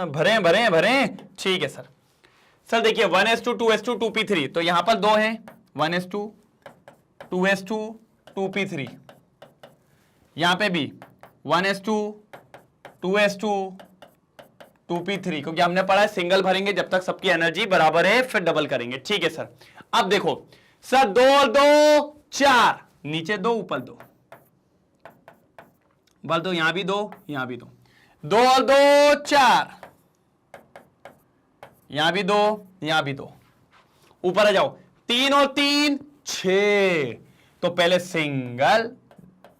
भरे भरे भरे, ठीक है सर। सर देखिए 1s2 2s2 2p3, तो यहां पर दो हैं 1s2 2s2 2p3, यहां पे भी 1s2 2s2 2p3, क्योंकि हमने पढ़ा है सिंगल भरेंगे जब तक सबकी एनर्जी बराबर है फिर डबल करेंगे, ठीक है सर। अब देखो सर 2 और 2 4, नीचे 2 ऊपर 2, बल दो, यहां भी 2 यहां भी 2, 2 और 2 4, यहां भी 2 यहां भी 2, ऊपर आ जाओ 3 और 3 6। तो पहले सिंगल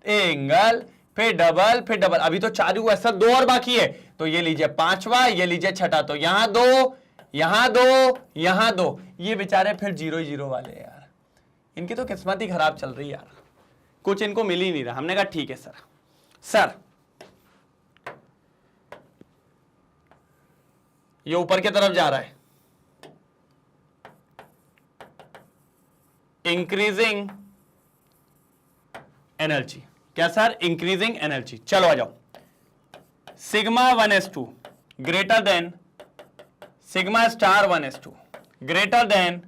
एंगल फिर डबल फिर डबल, अभी तो 4 हुआ सर, 2 और बाकी है, तो ये लीजिए 5वां, ये लीजिए 6ठा, तो यहां 2 यहां 2 यहां 2। ये बेचारे फिर 0 ही 0 वाले यार, इनकी तो किस्मत ही खराब चल रही है यार, कुछ इनको मिल ही नहीं रहा। हमने कहा ठीक है सर। सर ये ऊपर की तरफ जा रहा है, इंक्रीजिंग एनर्जी, क्या सर इंक्रीजिंग एनर्जी। चलो आ जाओ, sigma 1s2 greater than sigma star 1s2 greater than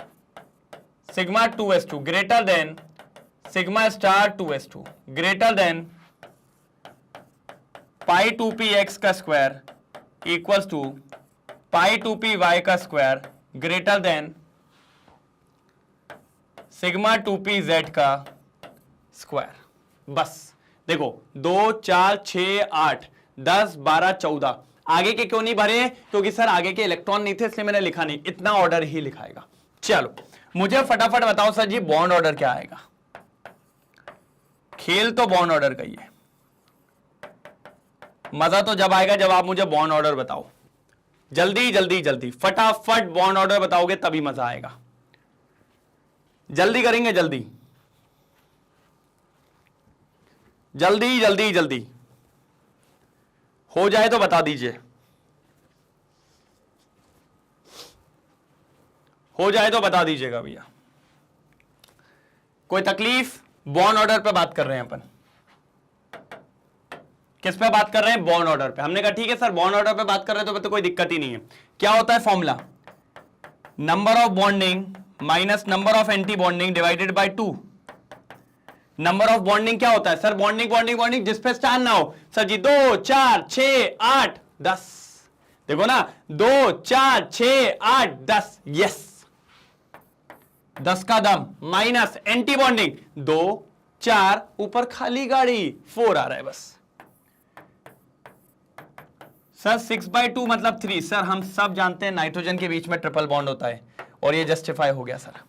sigma 2s2 greater than sigma star 2s2 greater than pi 2px का square equals to pi 2py का square greater than sigma 2pz का square. बस देखो 2 4 6 8 10 12 14, आगे के क्यों नहीं भरे, क्योंकि सर आगे के इलेक्ट्रॉन नहीं थे इसलिए मैंने लिखा नहीं, इतना ऑर्डर ही लिखाएगा। चलो मुझे फटाफट बताओ सर जी बॉन्ड ऑर्डर क्या आएगा। खेल तो बॉन्ड ऑर्डर का ही है, मजा तो जब आएगा जब आप मुझे बॉन्ड ऑर्डर बताओ, जल्दी जल्दी जल्दी फटाफट बॉन्ड ऑर्डर बताओगे तभी मजा आएगा। जल्दी करेंगे, जल्दी जल्दी जल्दी जल्दी हो जाए तो बता दीजिए, हो जाए तो बता दीजिएगा भैया। कोई तकलीफ? बॉन्ड ऑर्डर पे बात कर रहे हैं अपन, किस पे बात कर रहे हैं, बॉन्ड ऑर्डर पे। हमने कहा ठीक है सर बॉन्ड ऑर्डर पे बात कर रहे हैं तो कोई दिक्कत ही नहीं है। क्या होता है formula, number of bonding minus number of anti bonding divided by 2। Number of bonding क्या होता है सर, बॉन्डिंग बॉन्डिंग बॉन्डिंग जिस पे स्टार ना हो। सर जी 2 4 6 8 10 देखो ना, 2 4 6 8 10, यस 10 का दम माइनस एंटी बॉन्डिंग 2 4, ऊपर खाली गाड़ी 4 आ रहा है बस। सर 6/2 मतलब 3, सर हम सब जानते हैं नाइट्रोजन के बीच में ट्रिपल बॉन्ड होता है और ये जस्टिफाई हो गया सर।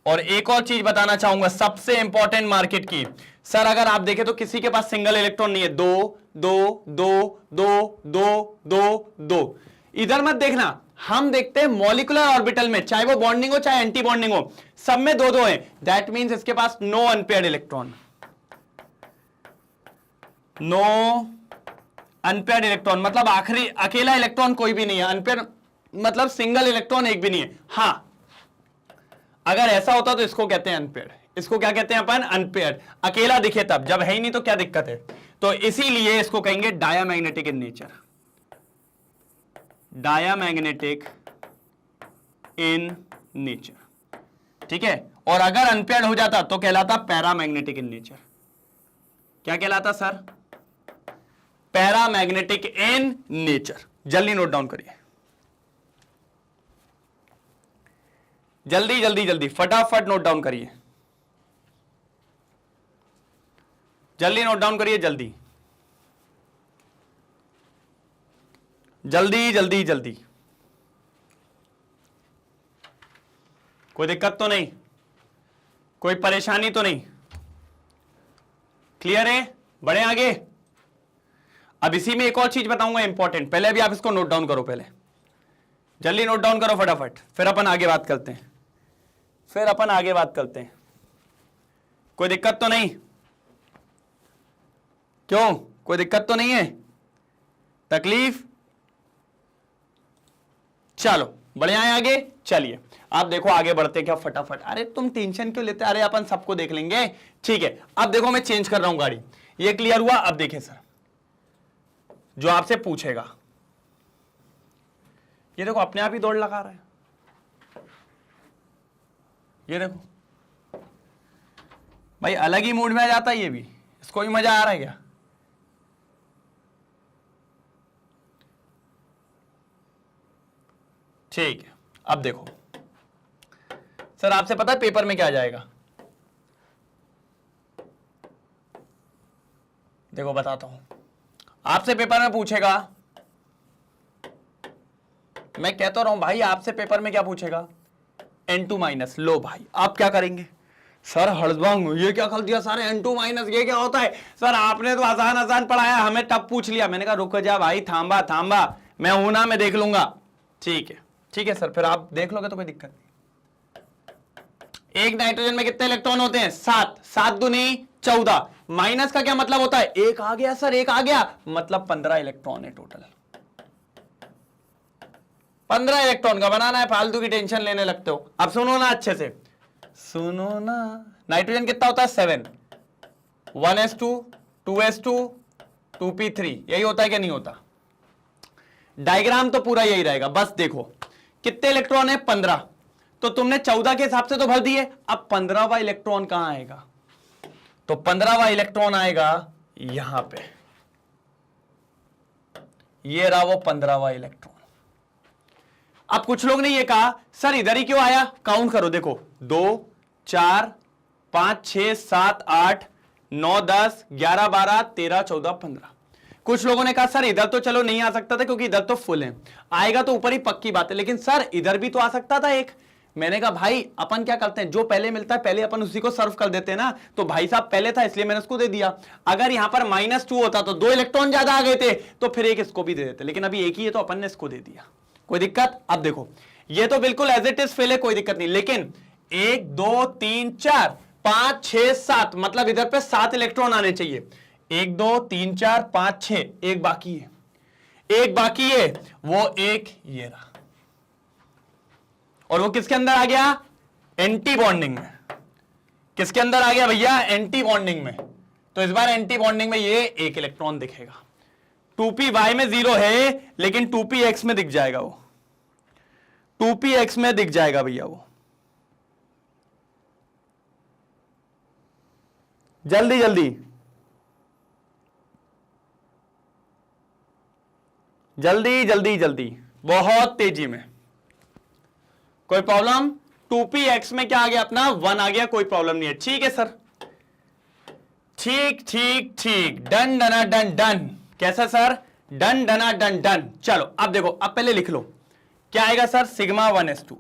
और एक और चीज बताना चाहूंगा सबसे इंपॉर्टेंट मार्केट की, सर अगर आप देखें तो किसी के पास सिंगल इलेक्ट्रॉन नहीं है, 2 2 2 2 2 2 2। इधर मत देखना, हम देखते हैं मॉलिक्यूलर ऑर्बिटल में, चाहे वो बॉन्डिंग हो चाहे एंटी बॉन्डिंग हो, सब में 2 2 है। दैट मींस इसके पास no unpaired electron, no unpaired electron मतलब आखिरी अकेला इलेक्ट्रॉन कोई भी नहीं है। अनपेयर्ड मतलब सिंगल इलेक्ट्रॉन एक भी नहीं है। हां, अगर ऐसा होता तो इसको कहते हैं अनपेयर्ड। इसको क्या कहते हैं अपन? अनपेयर्ड। अकेला दिखे तब, जब है ही नहीं तो क्या दिक्कत है? तो इसीलिए इसको कहेंगे diamagnetic in nature, diamagnetic in nature, ठीक है। और अगर अनपेयर्ड हो जाता तो कहलाता पैरामैग्नेटिक इन नेचर। क्या कहलाता सर? Paramagnetic in nature. जल्दी नोट डाउन करिए, जल्दी जल्दी जल्दी फटाफट नोट डाउन करिए, जल्दी नोट डाउन करिए, जल्दी जल्दी जल्दी जल्दी। कोई दिक्कत तो नहीं, कोई परेशानी तो नहीं? क्लियर है? बढ़े आगे। अब इसी में एक और चीज बताऊंगा इंपॉर्टेंट, पहले भी आप इसको नोट डाउन करो, पहले जल्दी नोट डाउन करो फटाफट, फिर अपन आगे बात करते हैं, फिर अपन आगे बात करते हैं। कोई दिक्कत तो नहीं? क्यों, कोई दिक्कत तो नहीं है? तकलीफ? चलो बढ़िया है आगे। चलिए आप देखो आगे बढ़ते क्या फटाफट। अरे तुम टेंशन क्यों लेते? अरे अपन सबको देख लेंगे, ठीक है। अब देखो मैं चेंज कर रहा हूं गाड़ी, ये क्लियर हुआ? अब देखिए सर, जो आपसे पूछेगा, ये देखो अपने आप ही दौड़ लगा रहा है, ये देखो भाई अलग ही मूड में आ जाता है ये भी, इसको भी मजा आ रहा है क्या? ठीक है। अब देखो सर, आपसे पता है पेपर में क्या आ जाएगा? देखो बताता हूं, आपसे पेपर में पूछेगा, मैं कहता रहा हूं भाई, आपसे पेपर में क्या पूछेगा? N2 minus. लो भाई आप क्या करेंगे? सर हड़बंग, ये क्या कर दिया सर? N2 माइनस ये क्या होता है? सर आपने तो आसान आसान पढ़ाया, हमें टफ पूछ लिया। मैंने कहा रुक जा भाई, थांबा थांबा, मैं हूं ना, मैं देख लूंगा। ठीक है ठीक है सर, फिर आप देख लोगे तो कोई दिक्कत नहीं। एक नाइट्रोजन में कितने इलेक्ट्रॉन होते हैं? 7, 7 दूनी 14। माइनस का क्या मतलब होता है? एक आ गया सर, एक आ गया मतलब 15 इलेक्ट्रॉन है टोटल। 15 इलेक्ट्रॉन का बनाना है, फालतू की टेंशन लेने लगते हो। अब सुनो ना अच्छे से, सुनो ना। नाइट्रोजन कितना होता है? 7, 1s2 2s2 2p3, यही होता है कि नहीं होता? डायग्राम तो पूरा यही रहेगा, बस देखो कितने इलेक्ट्रॉन है? 15। तो तुमने 14 के हिसाब से तो भर दिए, अब 15वां इलेक्ट्रॉन कहां आएगा? तो 15वां इलेक्ट्रॉन आएगा यहां पे, ये रहा वो 15वां इलेक्ट्रॉन। अब कुछ लोग ने ये कहा सर इधर ही क्यों आया? काउंट करो, देखो 2 4 5 6 7 8 9 10 11 12 13 14 15। कुछ लोगों ने कहा सर इधर तो चलो नहीं आ सकता था क्योंकि इधर तो फुल है, आएगा तो ऊपर ही पक्की बात है, लेकिन सर इधर भी तो आ सकता था एक। मैंने कहा भाई अपन क्या करते हैं, जो पहले मिलता है पहले अपन उसी को सर्व कर देते हैं ना। तो भाई साहब पहले था इसलिए मैंने उसको दे दिया। अगर यहां पर -2 होता तो 2 इलेक्ट्रॉन ज्यादा आ गए थे, तो फिर एक इसको भी दे देते, लेकिन अभी एक ही है तो अपन ने इसको दे दिया। कोई दिक्कत? अब देखो ये तो बिल्कुल एज इट इज फेल है, कोई दिक्कत नहीं, लेकिन 1 2 3 4 5 6 7 मतलब इधर पे 7 इलेक्ट्रॉन आने चाहिए। 1 2 3 4 5 6, एक बाकी है, एक बाकी है, वो एक ये रहा। और वो किसके अंदर आ गया? एंटी बॉन्डिंग में। किसके अंदर आ गया भैया? एंटी बॉन्डिंग में। तो इस बार एंटी बॉन्डिंग में ये एक इलेक्ट्रॉन दिखेगा। 2p में 0 है, लेकिन 2px में दिख जाएगा, वो 2px में दिख जाएगा भैया वो। जल्दी जल्दी जल्दी जल्दी जल्दी, बहुत तेजी में। कोई प्रॉब्लम? 2px में क्या आ गया अपना 1 आ गया, कोई प्रॉब्लम नहीं है। ठीक है सर, ठीक ठीक ठीक, डन डना डन डन। कैसा सर? डन डना डन डन। चलो अब देखो, अब पहले लिख लो क्या आएगा sir, sigma 1s2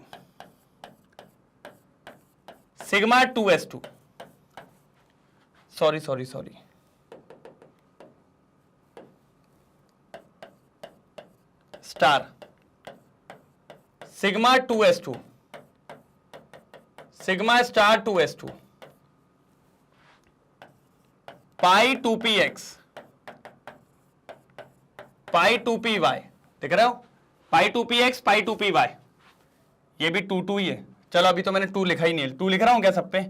sigma 2s2, sorry sorry sorry, star sigma 2s2 sigma star 2s2 pi 2px pi 2py, देख रहे हो? पाई 2px पाई 2py, ये भी 2 2 ही है। चलो अभी तो मैंने 2 लिखा ही नहीं है, 2 लिख रहा हूं क्या सब पे?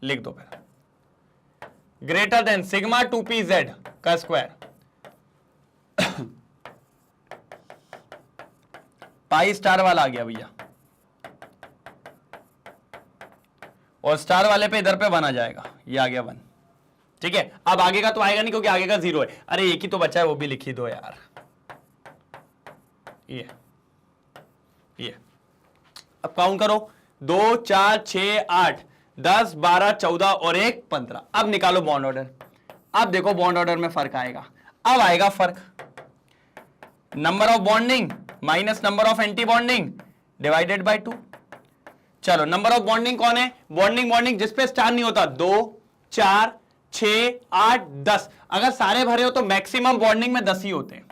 लिख दो फिर। ग्रेटर देन सिग्मा 2pz का स्क्वायर पाई स्टार वाला आ गया भैया, और स्टार वाले पे इधर पे 1 आ जाएगा, ये आ गया 1। ठीक है, अब आगे का तो आएगा नहीं क्योंकि आगे का 0 है। अरे एक ही तो बचा है, वो भी लिख ही दो यार। ये अब काउंट करो, 2 4 6 8 10 12 14 और 1 15। अब निकालो बॉन्ड ऑर्डर। अब देखो बॉन्ड ऑर्डर में फर्क आएगा। अब आएगा फर्क, number of bonding minus number of anti bonding divided by 2। चलो नंबर ऑफ बॉन्डिंग कौन है? बॉन्डिंग जिसपे स्टार नहीं होता, 2 4 6 8 10। अगर सारे भरे हो तो मैक्सिमम बॉन्डिंग में 10 ही होते हैं।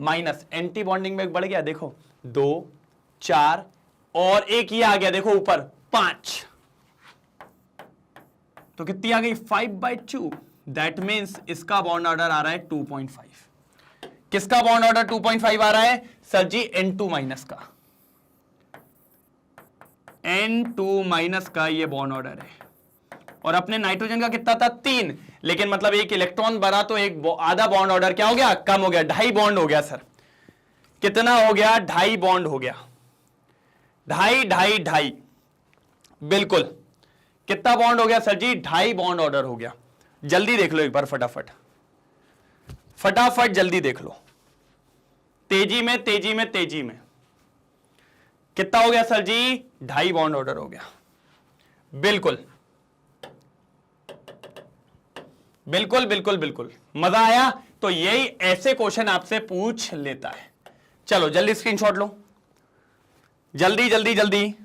माइनस एंटी बॉन्डिंग में बढ़ गया, देखो 2 4 और एक ये आ गया, देखो ऊपर 5, तो कितनी आ गई? 5/2। दैट मीन्स इसका बॉन्ड ऑर्डर आ रहा है 2.5। किसका बॉन्ड ऑर्डर 2.5 आ रहा है? सर जी N2 माइनस का, N2 माइनस का ये बॉन्ड ऑर्डर है। और अपने नाइट्रोजन का कितना था? 3, लेकिन मतलब एक इलेक्ट्रॉन भरा तो एक आधा बॉन्ड ऑर्डर क्या हो गया? कम हो गया, 2.5 बॉन्ड हो गया सर। कितना हो गया? 2.5 बॉन्ड हो गया, 2.5 2.5 2.5, बिल्कुल। कितना बॉन्ड हो गया सर जी? 2.5 बॉन्ड ऑर्डर हो गया। जल्दी देख लो एक बार, फटाफट फटाफट जल्दी देख लो, तेजी में तेजी में तेजी में। कितना हो गया सर जी? 2.5 बॉन्ड ऑर्डर हो गया, बिल्कुल बिल्कुल बिल्कुल बिल्कुल। मजा आया? तो यही ऐसे क्वेश्चन आपसे पूछ लेता है। चलो जल्दी स्क्रीनशॉट लो, जल्दी जल्दी जल्दी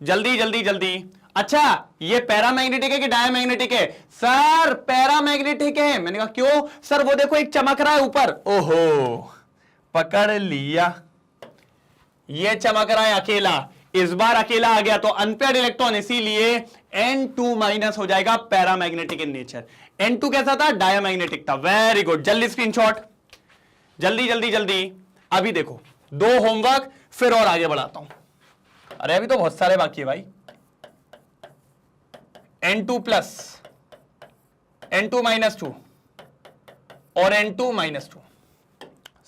जल्दी जल्दी जल्दी। अच्छा ये पैरामैग्नेटिक है कि डायमैग्नेटिक है? सर पैरामैग्नेटिक है। मैंने कहा क्यों? सर वो देखो एक चमक रहा है ऊपर। ओहो पकड़ लिया, ये चमक रहा है अकेला, इस बार अकेला आ गया तो अनपेयर्ड इलेक्ट्रॉन, इसीलिए N2 माइनस हो जाएगा, पैरामैग्नेटिक इन नेचर। N2 कैसा था? डायमैग्नेटिक था। वेरी गुड, जल्दी स्क्रीनशॉट, जल्दी जल्दी जल्दी। अभी देखो 2 होमवर्क, फिर और आगे बढ़ाता हूं। अरे अभी तो बहुत सारे बाकी है भाई। N2 प्लस N2 माइनस 2 और N2 माइनस 2।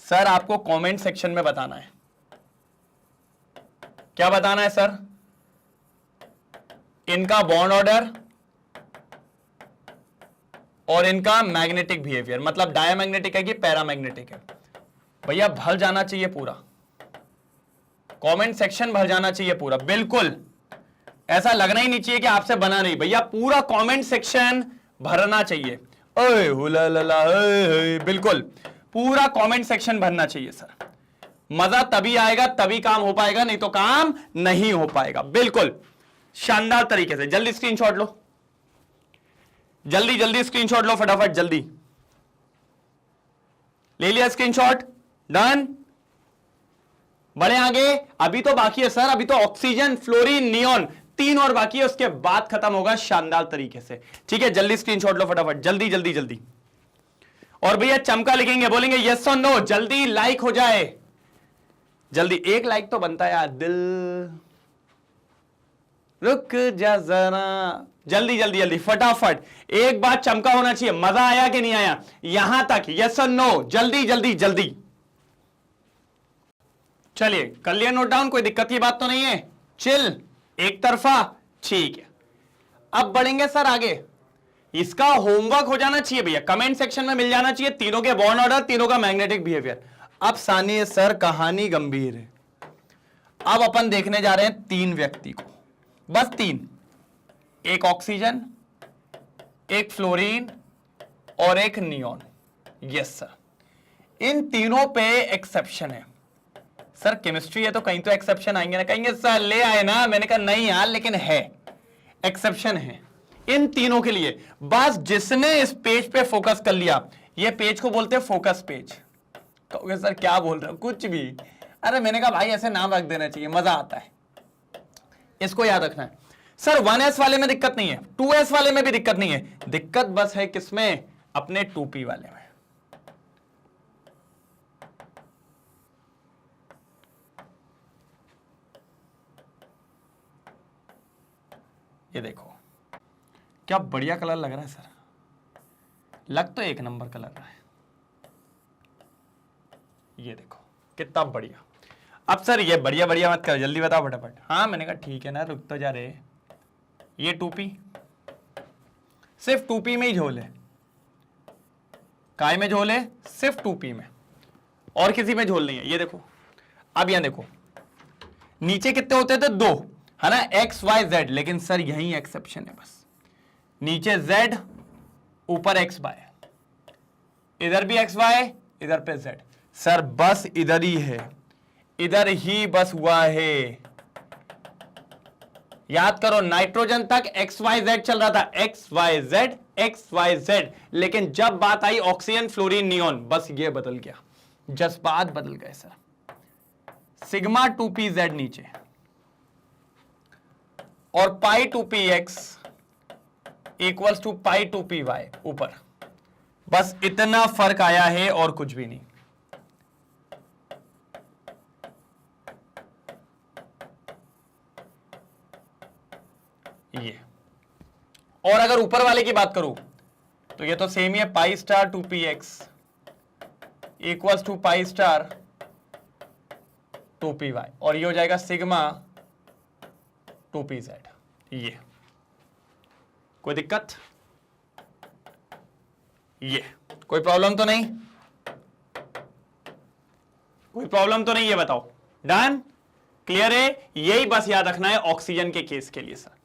सर आपको कमेंट सेक्शन में बताना है। क्या बताना है सर? इनका बॉन्ड ऑर्डर और इनका मैग्नेटिक बिहेवियर, मतलब डायमैग्नेटिक है कि पैरामैग्नेटिक है। भैया भर जाना चाहिए पूरा, कमेंट सेक्शन भर जाना चाहिए पूरा, बिल्कुल। ऐसा लगना ही नहीं चाहिए कि आपसे बना नहीं, भैया पूरा कमेंट सेक्शन भरना चाहिए। ओए हुलाला, बिल्कुल पूरा कमेंट सेक्शन भरना चाहिए सर। मजा तभी आएगा, तभी काम हो पाएगा, नहीं तो काम नहीं हो पाएगा। बिल्कुल शानदार तरीके से। जल्दी स्क्रीनशॉट लो, जल्दी जल्दी स्क्रीनशॉट लो फटाफट, जल्दी ले लिया स्क्रीनशॉट? डन। बढ़े आगे, अभी तो बाकी है सर, अभी तो ऑक्सीजन फ्लोरीन नियॉन 3 और बाकी है, उसके बाद खत्म होगा शानदार तरीके से। ठीक है जल्दी स्क्रीनशॉट लो फटाफट, जल्दी जल्दी जल्दी। और भैया चमका लिखेंगे, बोलेंगे यस और नो, जल्दी लाइक हो जाए, जल्दी। एक लाइक तो बनता है यार, दिल रुक जा जरा, जल्दी जल्दी जल्दी फटाफट। एक बार चमका होना चाहिए। मजा आया कि नहीं आया यहां तक? यस और नो, जल्दी जल्दी जल्दी। चलिए कर लिया नोट डाउन, कोई दिक्कत की बात तो नहीं है? चिल, एक तरफा, ठीक है। अब बढ़ेंगे सर आगे। इसका होमवर्क हो जाना चाहिए भैया, कमेंट सेक्शन में मिल जाना चाहिए, तीनों के बॉन्ड ऑर्डर, तीनों का मैग्नेटिक बिहेवियर। अब सानी सर कहानी गंभीर है। अब अपन देखने जा रहे हैं 3 व्यक्ति को, बस 3, एक ऑक्सीजन, एक फ्लोरीन और एक नियॉन। यस सर, इन तीनों पे एक्सेप्शन है। सर केमिस्ट्री है तो कहीं तो एक्सेप्शन आएंगे ना, कहेंगे सर ले आए ना, मैंने कहा नहीं यार लेकिन है, एक्सेप्शन है इन तीनों के लिए। बस जिसने इस पेज पे फोकस कर लिया, ये पेज को बोलते हैं फोकस पेज। कहोगे सर क्या बोल रहे हो, कुछ भी। अरे मैंने कहा भाई ऐसे नाम रख देना चाहिए, मजा आता है, इसको याद रखना है। सर 1s वाले में दिक्कत नहीं है, 2s वाले में भी दिक्कत नहीं है, दिक्कत बस है किसमें, अपने 2p वाले में। ये देखो क्या बढ़िया कलर लग रहा है सर, लग तो एक नंबर कलर रहा है। ये देखो कितना बढ़िया। अब सर ये बढ़िया बढ़िया मत कर, जल्दी बताओ फटाफट। हाँ मैंने कहा ठीक है ना, रुक तो जा रहे। ये 2p, सिर्फ 2p में ही झोल है। काय में झोल है, सिर्फ 2p में, और किसी में झोल नहीं है। ये देखो, अब यहां देखो नीचे कितने होते थे, 2 है ना, x y z, लेकिन सर यही एक्सेप्शन है बस। नीचे z, ऊपर x y, इधर भी x y, इधर पे z। सर बस इधर ही है, इधर ही बस हुआ है। याद करो नाइट्रोजन तक x y z चल रहा था, x y z x y z, लेकिन जब बात आई ऑक्सीजन फ्लोरीन नियॉन, बस ये बदल गया, जज्बात बदल गए सर। सिग्मा 2pz नीचे और पाई 2px equals to pi 2py ऊपर, बस इतना फर्क आया है और कुछ भी नहीं। ये, और अगर ऊपर वाले की बात करूं तो ये तो सेम ही है, pi star 2px equals to pi star 2py, और ये हो जाएगा सिग्मा 2pz। ये कोई दिक्कत, ये कोई प्रॉब्लम तो नहीं, कोई प्रॉब्लम तो नहीं, ये बताओ। डन, क्लियर है। यही बस याद रखना है ऑक्सीजन के केस के लिए सर।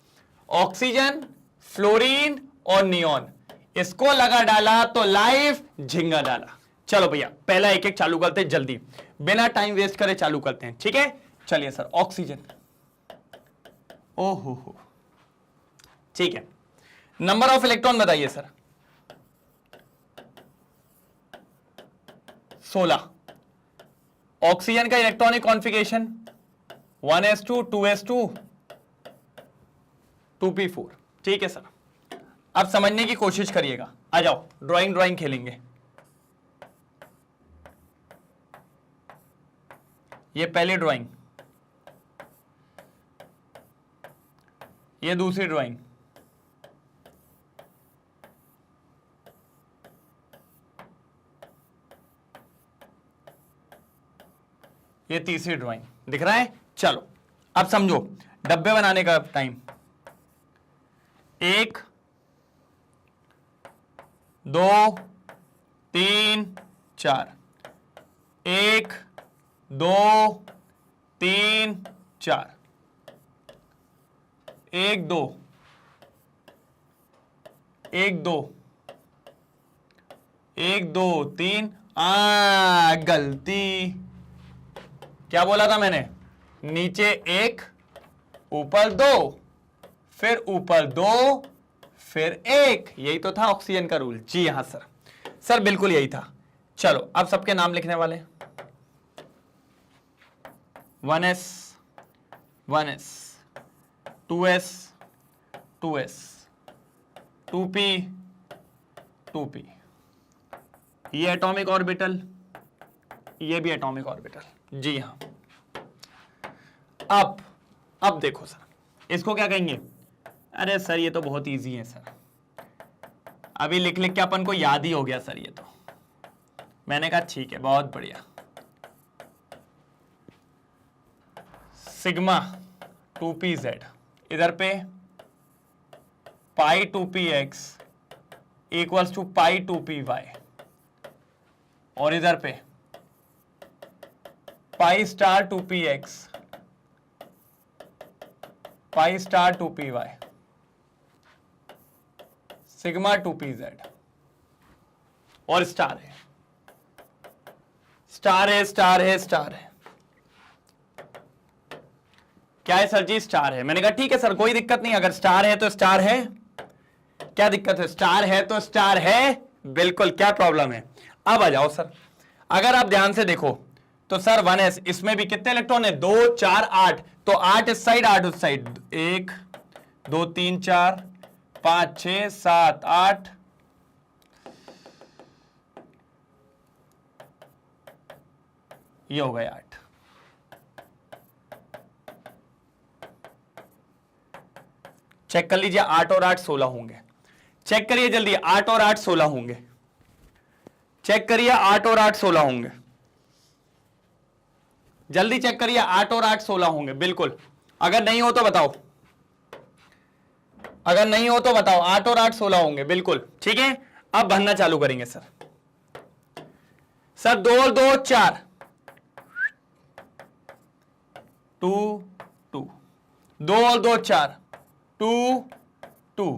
ऑक्सीजन, फ्लोरीन और नियॉन, इसको लगा डाला तो लाइफ झिंगा डाला। चलो भैया पहला एक एक चालू करते हैं, जल्दी बिना टाइम वेस्ट करे चालू करते हैं, ठीक है। चलिए सर ऑक्सीजन, ओहो हो, ठीक है। नंबर ऑफ इलेक्ट्रॉन बताइए सर। 16। ऑक्सीजन का electronic configuration 1s2 2s2 2p4, ठीक है सर। अब समझने की कोशिश करिएगा, आ जाओ ड्राइंग खेलेंगे। ये पहली ड्राइंग, ये दूसरी ड्राइंग, ये तीसरी ड्राइंग, दिख रहा है। चलो अब समझो डब्बे बनाने का टाइम। 1 2 3 4, 1 2 3 4, 1 2 1 2 1 2 3। गलती, क्या बोला था मैंने, नीचे 1 ऊपर 2 फिर ऊपर 2 फिर 1, यही तो था ऑक्सीजन का रूल। जी हां सर, सर बिल्कुल यही था। चलो अब सबके नाम लिखने वाले। 1s 1s, 2s 2s, 2p 2p, ये एटॉमिक ऑर्बिटल, ये भी एटॉमिक ऑर्बिटल। जी हां। अब देखो सर, इसको क्या कहेंगे। अरे सर ये तो बहुत इजी है सर, अभी लिख लिख के अपन को याद ही हो गया सर। ये तो मैंने कहा ठीक है, बहुत बढ़िया। सिग्मा 2pz, इधर पे पाई 2px equals to pi 2py, और इधर पे पाई स्टार 2px पाई स्टार 2py सिग्मा 2pz और स्टार है, स्टार है, स्टार है, स्टार है। क्या है सर जी? स्टार है। मैंने कहा ठीक है सर, कोई दिक्कत नहीं, अगर स्टार है तो स्टार है, क्या दिक्कत है? स्टार है तो स्टार है, बिल्कुल, क्या प्रॉब्लम है? अब आ जाओ सर, अगर आप ध्यान से देखो तो सर 1s, इसमें भी कितने इलेक्ट्रॉन है? 2 4 8, तो 8 इस साइड 8 उस साइड, 1 2 3 4 5 6 7 8, ये हो गए 8। चेक कर लीजिए, 8 और 8 16 होंगे। चेक करिए जल्दी, 8 और 8 16 होंगे। चेक करिए, 8 और 8 16 होंगे। जल्दी चेक करिए, 8 और 8 16 होंगे, बिल्कुल। अगर नहीं हो तो बताओ, अगर नहीं हो तो बताओ। 8 और 8 16 होंगे, बिल्कुल ठीक है। अब भरना चालू करेंगे सर। सर 2 और 2 4, 2 2, 2 और 2 4, 2 2।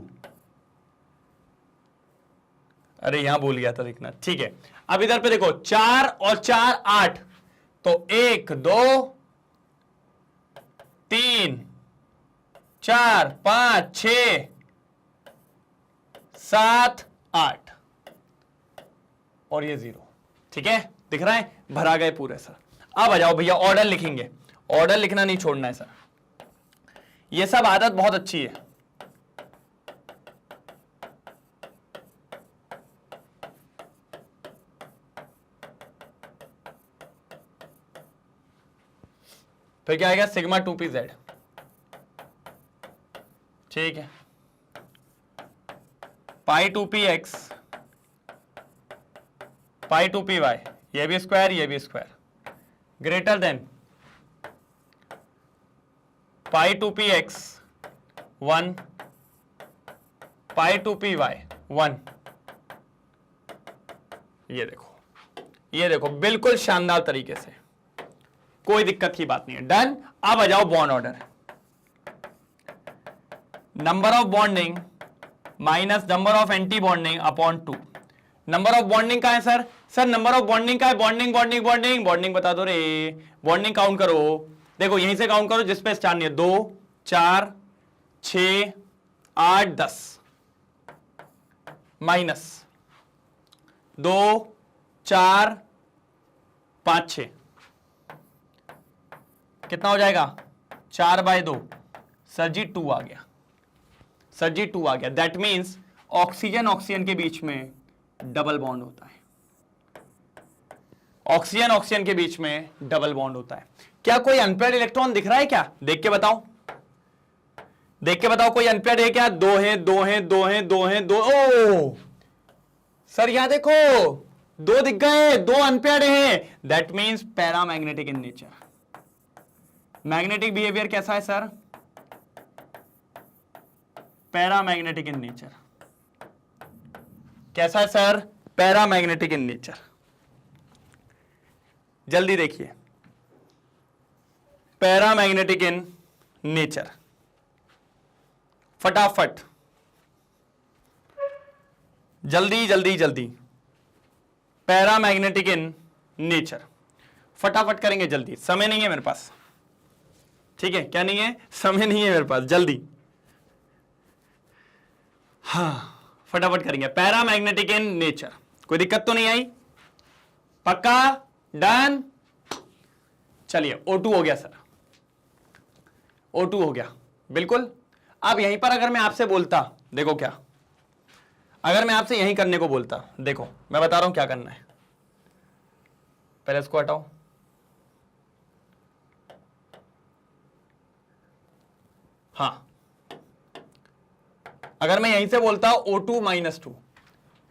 अरे यहां भूल गया था लिखना, ठीक है। अब इधर पे देखो, 4 और 4 8, तो 1 2 3 4 5 6 7 8 और ये 0, ठीक है, दिख रहा है? भरा गए पूरे सर। अब आ जाओ भैया, ऑर्डर लिखेंगे। ऑर्डर लिखना नहीं छोड़ना है सर, ये सब आदत बहुत अच्छी है। फिर क्या आएगा? सिग्मा 2pz, ठीक है, पाई 2px पाई 2py, ये भी स्क्वायर, ये भी square, greater than pi 2px 1 पाई 2py 1। ये देखो, ये देखो, बिल्कुल शानदार तरीके से, कोई दिक्कत की बात नहीं है। डन। अब आ जाओ bond order. Number of bonding minus number of anti bonding upon 2। Number of bonding का है sir? Sir number of bonding का है, बॉन्डिंग बॉन्डिंग बॉन्डिंग बॉन्डिंग बता दो रे। बॉन्डिंग काउंट करो, देखो यहीं से काउंट करो जिस पे स्टार नहीं है। 2 4 6 8 10 माइनस 2 4 5 6, कितना हो जाएगा? 4/2। सर जी 2 आ गया, सर जी 2 आ गया। दैट मीन्स ऑक्सीजन ऑक्सीजन के बीच में डबल बॉन्ड होता है, ऑक्सीजन ऑक्सीजन के बीच में डबल बॉन्ड होता है। क्या कोई अनपेयर्ड इलेक्ट्रॉन दिख रहा है क्या? देख के बताओ, देख के बताओ, कोई अनपेयर्ड है क्या? 2 है 2 है 2 है 2 है 2। ओ सर यहां देखो, 2 दिख गए, 2 अनपेयर्ड है। That means paramagnetic in nature. Magnetic behaviour कैसा है सर? Paramagnetic in nature. कैसा है सर? Paramagnetic in nature. जल्दी देखिए, पैरामैग्नेटिक इन नेचर, फटाफट, जल्दी जल्दी जल्दी। पैरामैग्नेटिक इन नेचर, फटाफट करेंगे जल्दी, समय नहीं है मेरे पास, ठीक है? क्या नहीं है? समय नहीं है मेरे पास, जल्दी, हाँ फटाफट करेंगे। पैरामैग्नेटिक इन नेचर, कोई दिक्कत तो नहीं आई? पक्का? डन। चलिए O2 हो गया सर, O2 हो गया, बिल्कुल। अब यहीं पर अगर मैं आपसे बोलता, देखो क्या, अगर मैं आपसे यहीं करने को बोलता, देखो मैं बता रहा हूं क्या करना है। पहले इसको हटाओ, हाँ, अगर मैं यहीं से बोलता O2 -2,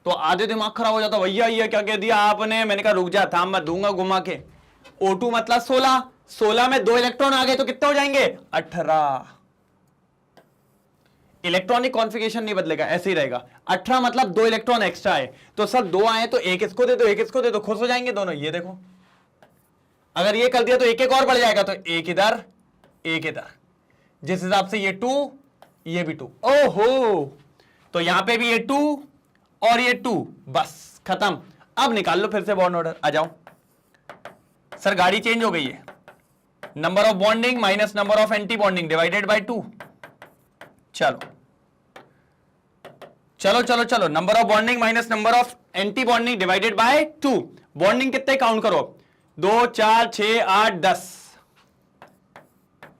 तो आधे दिमाग खराब हो जाता, भैया ये क्या कह दिया आपने? मैंने कहा रुक जा, था मैं दूंगा घुमा के। O2 मतलब 16, 16 में 2 इलेक्ट्रॉन आ गए तो कितने हो जाएंगे? 18। इलेक्ट्रॉनिक कॉन्फ़िगरेशन नहीं बदलेगा, ऐसे ही रहेगा। 18 मतलब 2 इलेक्ट्रॉन एक्स्ट्रा है, तो सर 2 आए तो एक इसको दे दो, एक इसको दे दो, खुश हो जाएंगे दोनों। ये देखो अगर ये कर दिया तो एक एक और बढ़ जाएगा, तो एक इधर एक इधर, जिस हिसाब से ये 2 ये भी 2। ओहो, तो यहां पे भी ये 2 और ये 2, बस खत्म। अब निकाल लो फिर से बॉन्ड ऑर्डर, आ जाओ। सर गाड़ी चेंज हो गई है, number of bonding minus number of anti bonding divided by 2। चलो चलो चलो चलो, number of bonding minus number of anti bonding divided by 2। Bonding कितने काउंट करो, 2 4 6 8 10,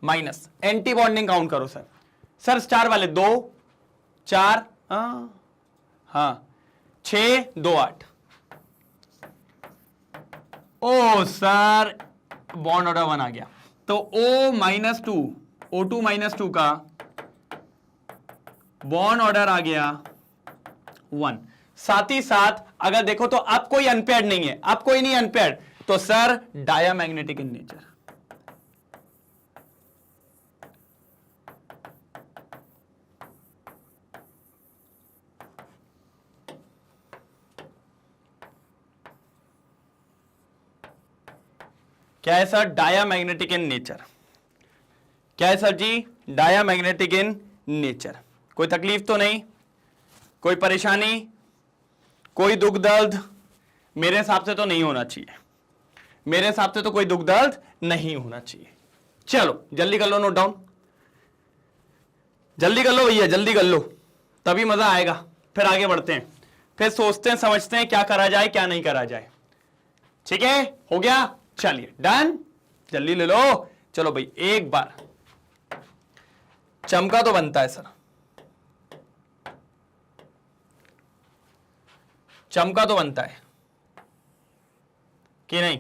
माइनस एंटी बॉन्डिंग काउंट करो सर। सर स्टार वाले 2 4 हाँ 6 2 8। ओ सर बॉन्ड ऑर्डर 1 आ गया, तो O-2 O2 -2 का बॉन्ड ऑर्डर आ गया 1। साथ ही साथ अगर देखो तो अब कोई अनपेयर्ड नहीं है, अब कोई नहीं अनपेयर्ड, तो सर डायामैग्नेटिक इन नेचर। क्या है सर, डायामैग्नेटिक इन नेचर। क्या है sir ji, diamagnetic in nature. कोई तकलीफ तो नहीं, कोई परेशानी, कोई दुख दर्द? मेरे हिसाब से तो नहीं होना चाहिए, मेरे हिसाब से तो कोई दुख दर्द नहीं होना चाहिए। चलो जल्दी कर लो नोट डाउन, जल्दी कर लो भैया, जल्दी कर लो, तभी मजा आएगा। फिर आगे बढ़ते हैं, फिर सोचते हैं समझते हैं क्या करा जाए क्या नहीं करा जाए। ठीक है, हो गया, चलिए डन, जल्दी ले लो। चलो भाई, एक बार चमका तो बनता है सर, चमका तो बनता है कि नहीं?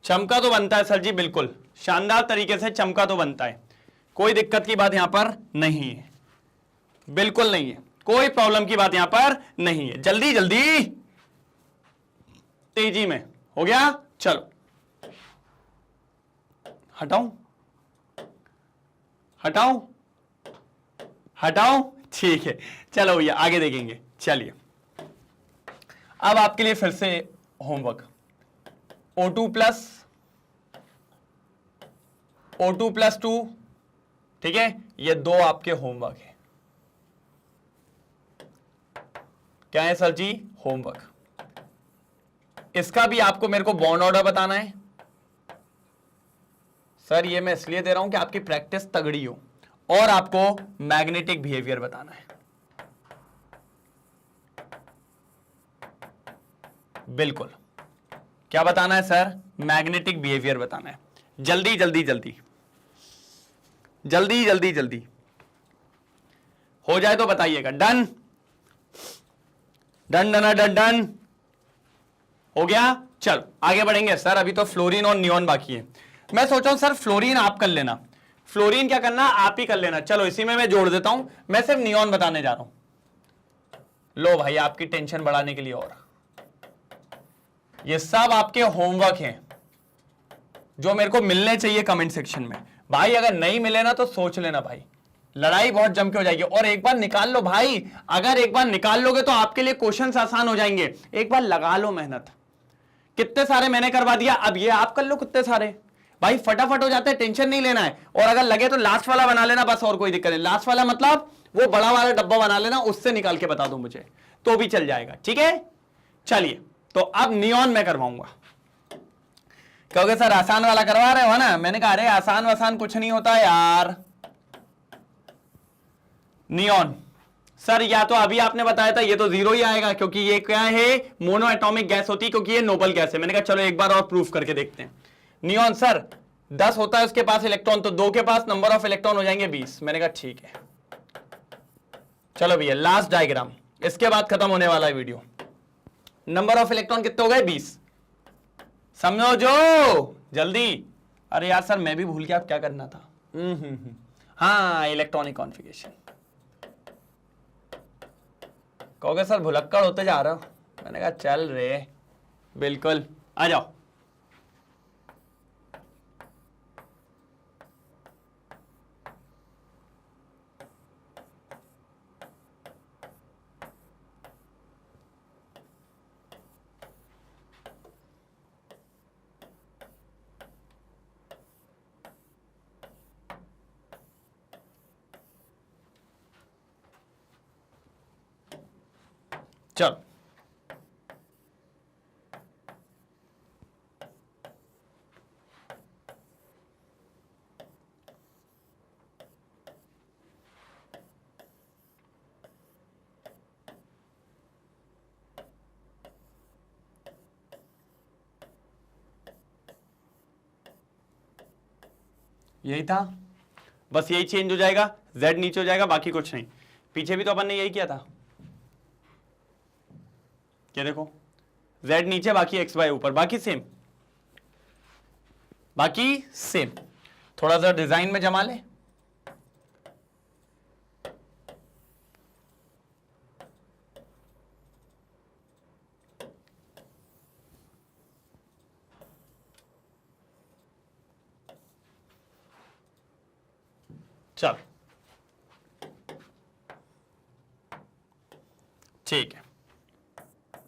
चमका तो बनता है सर जी, बिल्कुल शानदार तरीके से चमका तो बनता है, कोई दिक्कत की बात यहां पर नहीं है, बिल्कुल नहीं है, कोई प्रॉब्लम की बात यहां पर नहीं है। जल्दी जल्दी तेजी में हो गया, चलो हटाऊं हटाऊं हटाऊं, ठीक है, चलो भैया आगे देखेंगे। चलिए अब आपके लिए फिर से होमवर्क, O2 प्लस 2, ठीक है, ये 2 आपके होमवर्क है। क्या है सर जी, होमवर्क। इसका भी आपको मेरे को बॉन्ड ऑर्डर बताना है सर, ये मैं इसलिए दे रहा हूं कि आपकी प्रैक्टिस तगड़ी हो, और आपको मैग्नेटिक बिहेवियर बताना है। बिल्कुल, क्या बताना है सर, मैग्नेटिक बिहेवियर बताना है। जल्दी जल्दी जल्दी जल्दी जल्दी जल्दी हो जाए तो बताइएगा। डन डन डन डन डन, हो गया। चलो आगे बढ़ेंगे सर, अभी तो फ्लोरीन और नियॉन बाकी है। मैं सोचा हूं सर फ्लोरीन आप कर लेना, फ्लोरीन क्या करना आप ही कर लेना। चलो इसी में मैं जोड़ देता हूं, मैं सिर्फ नियॉन बताने जा रहा हूं। लो भाई, आपकी टेंशन बढ़ाने के लिए, और ये सब आपके होमवर्क हैं जो मेरे को मिलने चाहिए कमेंट सेक्शन में। भाई अगर नहीं मिले ना तो सोच लेना भाई, लड़ाई बहुत जम के हो जाएगी। और एक बार निकाल लो भाई, अगर एक बार निकाल लोगे तो आपके लिए क्वेश्चंस आसान हो जाएंगे। एक बार लगा लो मेहनत, कितने सारे मैंने करवा दिया, अब ये आप कर लो कितने सारे, भाई फटाफट हो जाते हैं, टेंशन नहीं लेना है। और अगर लगे तो लास्ट वाला बना लेना बस, और कोई दिक्कत नहीं। लास्ट वाला मतलब वो बड़ा वाला डब्बा बना लेना, उससे निकाल के बता दो मुझे तो भी चल जाएगा, ठीक है। चलिए तो अब नियॉन मैं करवाऊंगा। कहोगे सर आसान वाला करवा रहे हो ना, मैंने कहा अरे आसान वसान कुछ नहीं होता यार। नियॉन सर या तो अभी आपने बताया था ये तो 0 ही आएगा, क्योंकि ये क्या है, मोनो एटॉमिक गैस होती है, क्योंकि ये नोबल गैस है। मैंने कहा चलो एक बार और प्रूफ करके देखते हैं। नियॉन सर 10 होता है उसके पास इलेक्ट्रॉन, तो 2 के पास नंबर ऑफ इलेक्ट्रॉन हो जाएंगे 20। मैंने कहा ठीक है, चलो भैया लास्ट डायग्राम, इसके बाद खत्म होने वाला है वीडियो। नंबर ऑफ इलेक्ट्रॉन कितने हो गए, 20। समझो जो जल्दी। अरे यार सर मैं भी भूल गया, आप क्या करना था। हाँ, इलेक्ट्रॉनिक कॉन्फ़िगरेशन। कहोगे सर भुलक्कड़ होते जा रहे हो, मैंने कहा चल रे, बिल्कुल आ जाओ। चलो यही था, बस यही चेंज हो जाएगा, z नीचे हो जाएगा, बाकी कुछ नहीं। पीछे भी तो अपन ने यही किया था, क्या देखो, z नीचे बाकी x y ऊपर, बाकी सेम, बाकी सेम। थोड़ा सा डिजाइन में जमा ले, चल ठीक है।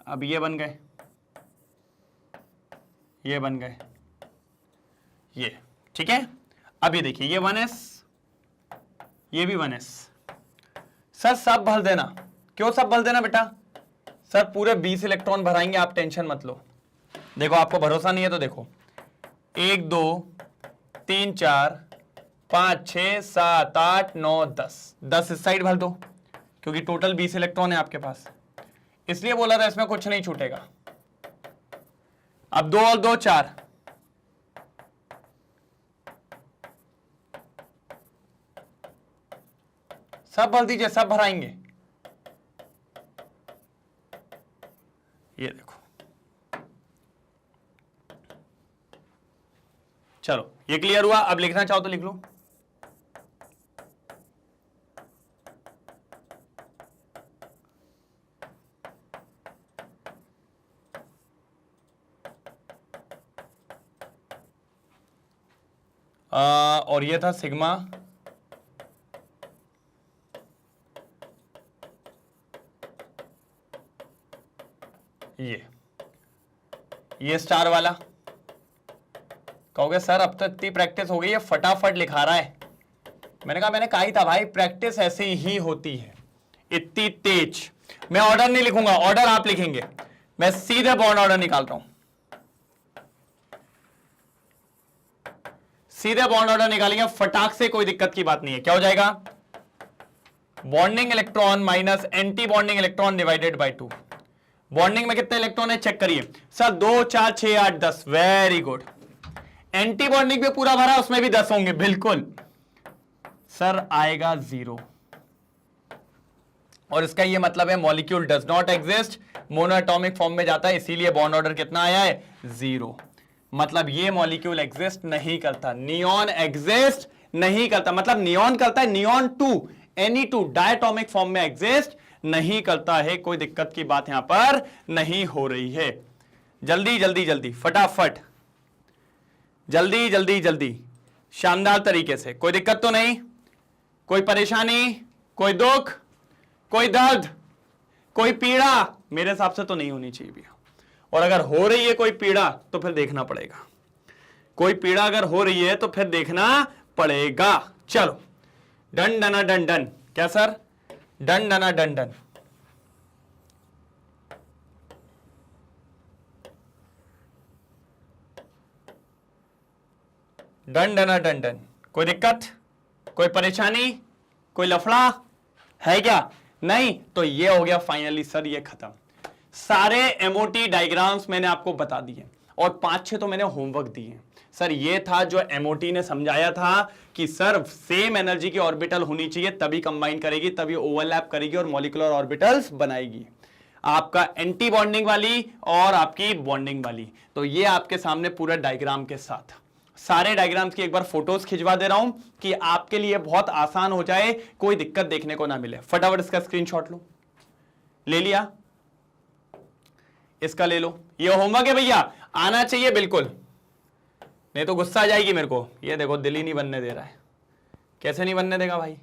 अब ये बन गए, ये बन गए, ये ठीक है। अब ये देखिए, ये 1s, ये भी 1s। सर सब भर देना, क्यों सब भर देना बेटा? सर पूरे 20 इलेक्ट्रॉन भराएंगे, आप टेंशन मत लो। देखो आपको भरोसा नहीं है तो देखो, 1 2 3 4 5 6 7 8 9 10 इस साइड भर दो, क्योंकि टोटल 20 इलेक्ट्रॉन है आपके पास, इसलिए बोला था इसमें कुछ नहीं छूटेगा। अब 2 और 2 4, सब भर दीजिए, सब भराएंगे। ये देखो, चलो ये क्लियर हुआ। अब लिखना चाहो तो लिख लो। और ये था सिग्मा, ये स्टार वाला। कहोगे सर अब तो इतनी प्रैक्टिस हो गई है, फटाफट लिखा रहा है। मैंने कहा, मैंने कहा ही था भाई, प्रैक्टिस ऐसे ही होती है, इतनी तेज। मैं ऑर्डर नहीं लिखूंगा, ऑर्डर आप लिखेंगे, मैं सीधे बॉन्ड ऑर्डर निकाल रहा हूं, सीधे बॉन्ड ऑर्डर निकालेंगे फटाक से, कोई दिक्कत की बात नहीं है। क्या हो जाएगा? Bonding electron minus anti bonding electron divided by 2। Bonding में कितने इलेक्ट्रॉन है चेक करिए sir, 2 4 6 8 10, very good. Anti bonding भी पूरा भरा, उसमें भी 10 होंगे, बिल्कुल सर आएगा 0। और इसका ये मतलब है molecule does not exist, monoatomic form में जाता है, इसीलिए बॉन्ड ऑर्डर कितना आया है? 0। मतलब ये मॉलिक्यूल एग्जिस्ट नहीं करता, नियॉन एग्जिस्ट नहीं करता, मतलब नियॉन करता है, नियॉन 2 Ne2 डायटोमिक फॉर्म में एग्जिस्ट नहीं करता है। कोई दिक्कत की बात यहां पर नहीं हो रही है। जल्दी जल्दी जल्दी, फटाफट, जल्दी जल्दी जल्दी, शानदार तरीके से। कोई दिक्कत तो नहीं, कोई परेशानी, कोई दुख, कोई दर्द, कोई पीड़ा? मेरे हिसाब से तो नहीं होनी चाहिए भैया। और अगर हो रही है कोई पीड़ा तो फिर देखना पड़ेगा, कोई पीड़ा अगर हो रही है तो फिर देखना पड़ेगा। चलो, डन डना डन डन। क्या सर? डन डना डन डन। डन डना डन डन। कोई दिक्कत, कोई परेशानी, कोई लफड़ा है क्या? नहीं तो ये हो गया फाइनली सर, ये खत्म। सारे एमओटी डायग्राम्स मैंने आपको बता दिए और 5-6 तो मैंने होमवर्क दिए। सर ये था जो एमओटी ने समझाया था कि सर सेम एनर्जी की ऑर्बिटल होनी चाहिए, तभी कंबाइन करेगी, तभी ओवरलैप करेगी और मॉलिक्यूलर ऑर्बिटल्स बनाएगी। आपका एंटी बॉन्डिंग वाली और आपकी बॉन्डिंग वाली। तो ये आपके सामने पूरा डायग्राम के साथ, सारे डायग्राम्स की एक बार फोटोज खिंचवा दे रहा हूं कि आपके लिए बहुत आसान हो जाए, कोई दिक्कत देखने को ना मिले। फटाफट इसका स्क्रीनशॉट लो। ले लिया? इसका ले लो। ये होमवर्क है भैया, आना चाहिए बिल्कुल, नहीं तो गुस्सा आ जाएगी मेरे को। ये देखो दिल ही नहीं बनने दे रहा है। कैसे नहीं बनने देगा भाई?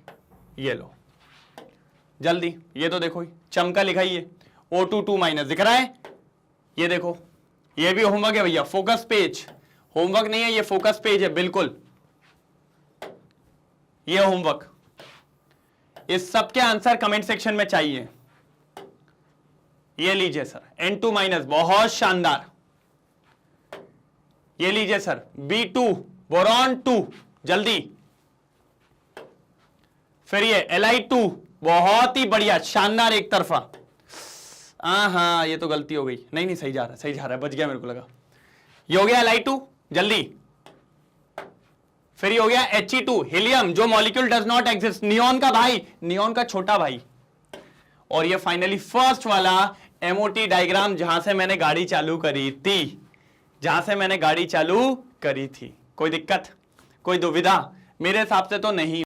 ये लो जल्दी, ये तो देखो चमका लिखा ही है, O2 माइनस दिख रहा है। ये देखो, ये भी होमवर्क है भैया, फोकस पेज। होमवर्क नहीं है ये, फोकस पेज है बिल्कुल। ये होमवर्क। इस सब के आंसर कमेंट सेक्शन में चाहिए। ये लीजिए सर N2 माइनस, बहुत शानदार। ये लीजिए सर B2 बोरॉन 2, जल्दी। फिर ये Li2, बहुत ही बढ़िया शानदार एक तरफा। हाँ ये तो गलती हो गई, नहीं नहीं सही जा रहा है, सही जा रहा है, बच गया मेरे को लगा। ये हो गया Li2, जल्दी। फिर ये हो गया He2 हीलियम, जो molecule does not exist, neon का भाई, नियॉन का छोटा भाई। और ये फाइनली फर्स्ट वाला MOT डायग्राम, जहां से मैंने गाड़ी चालू करी थी, जहां से मैंने गाड़ी चालू करी थी। कोई दिक्कत, कोई दुविधा? मेरे हिसाब से तो नहीं।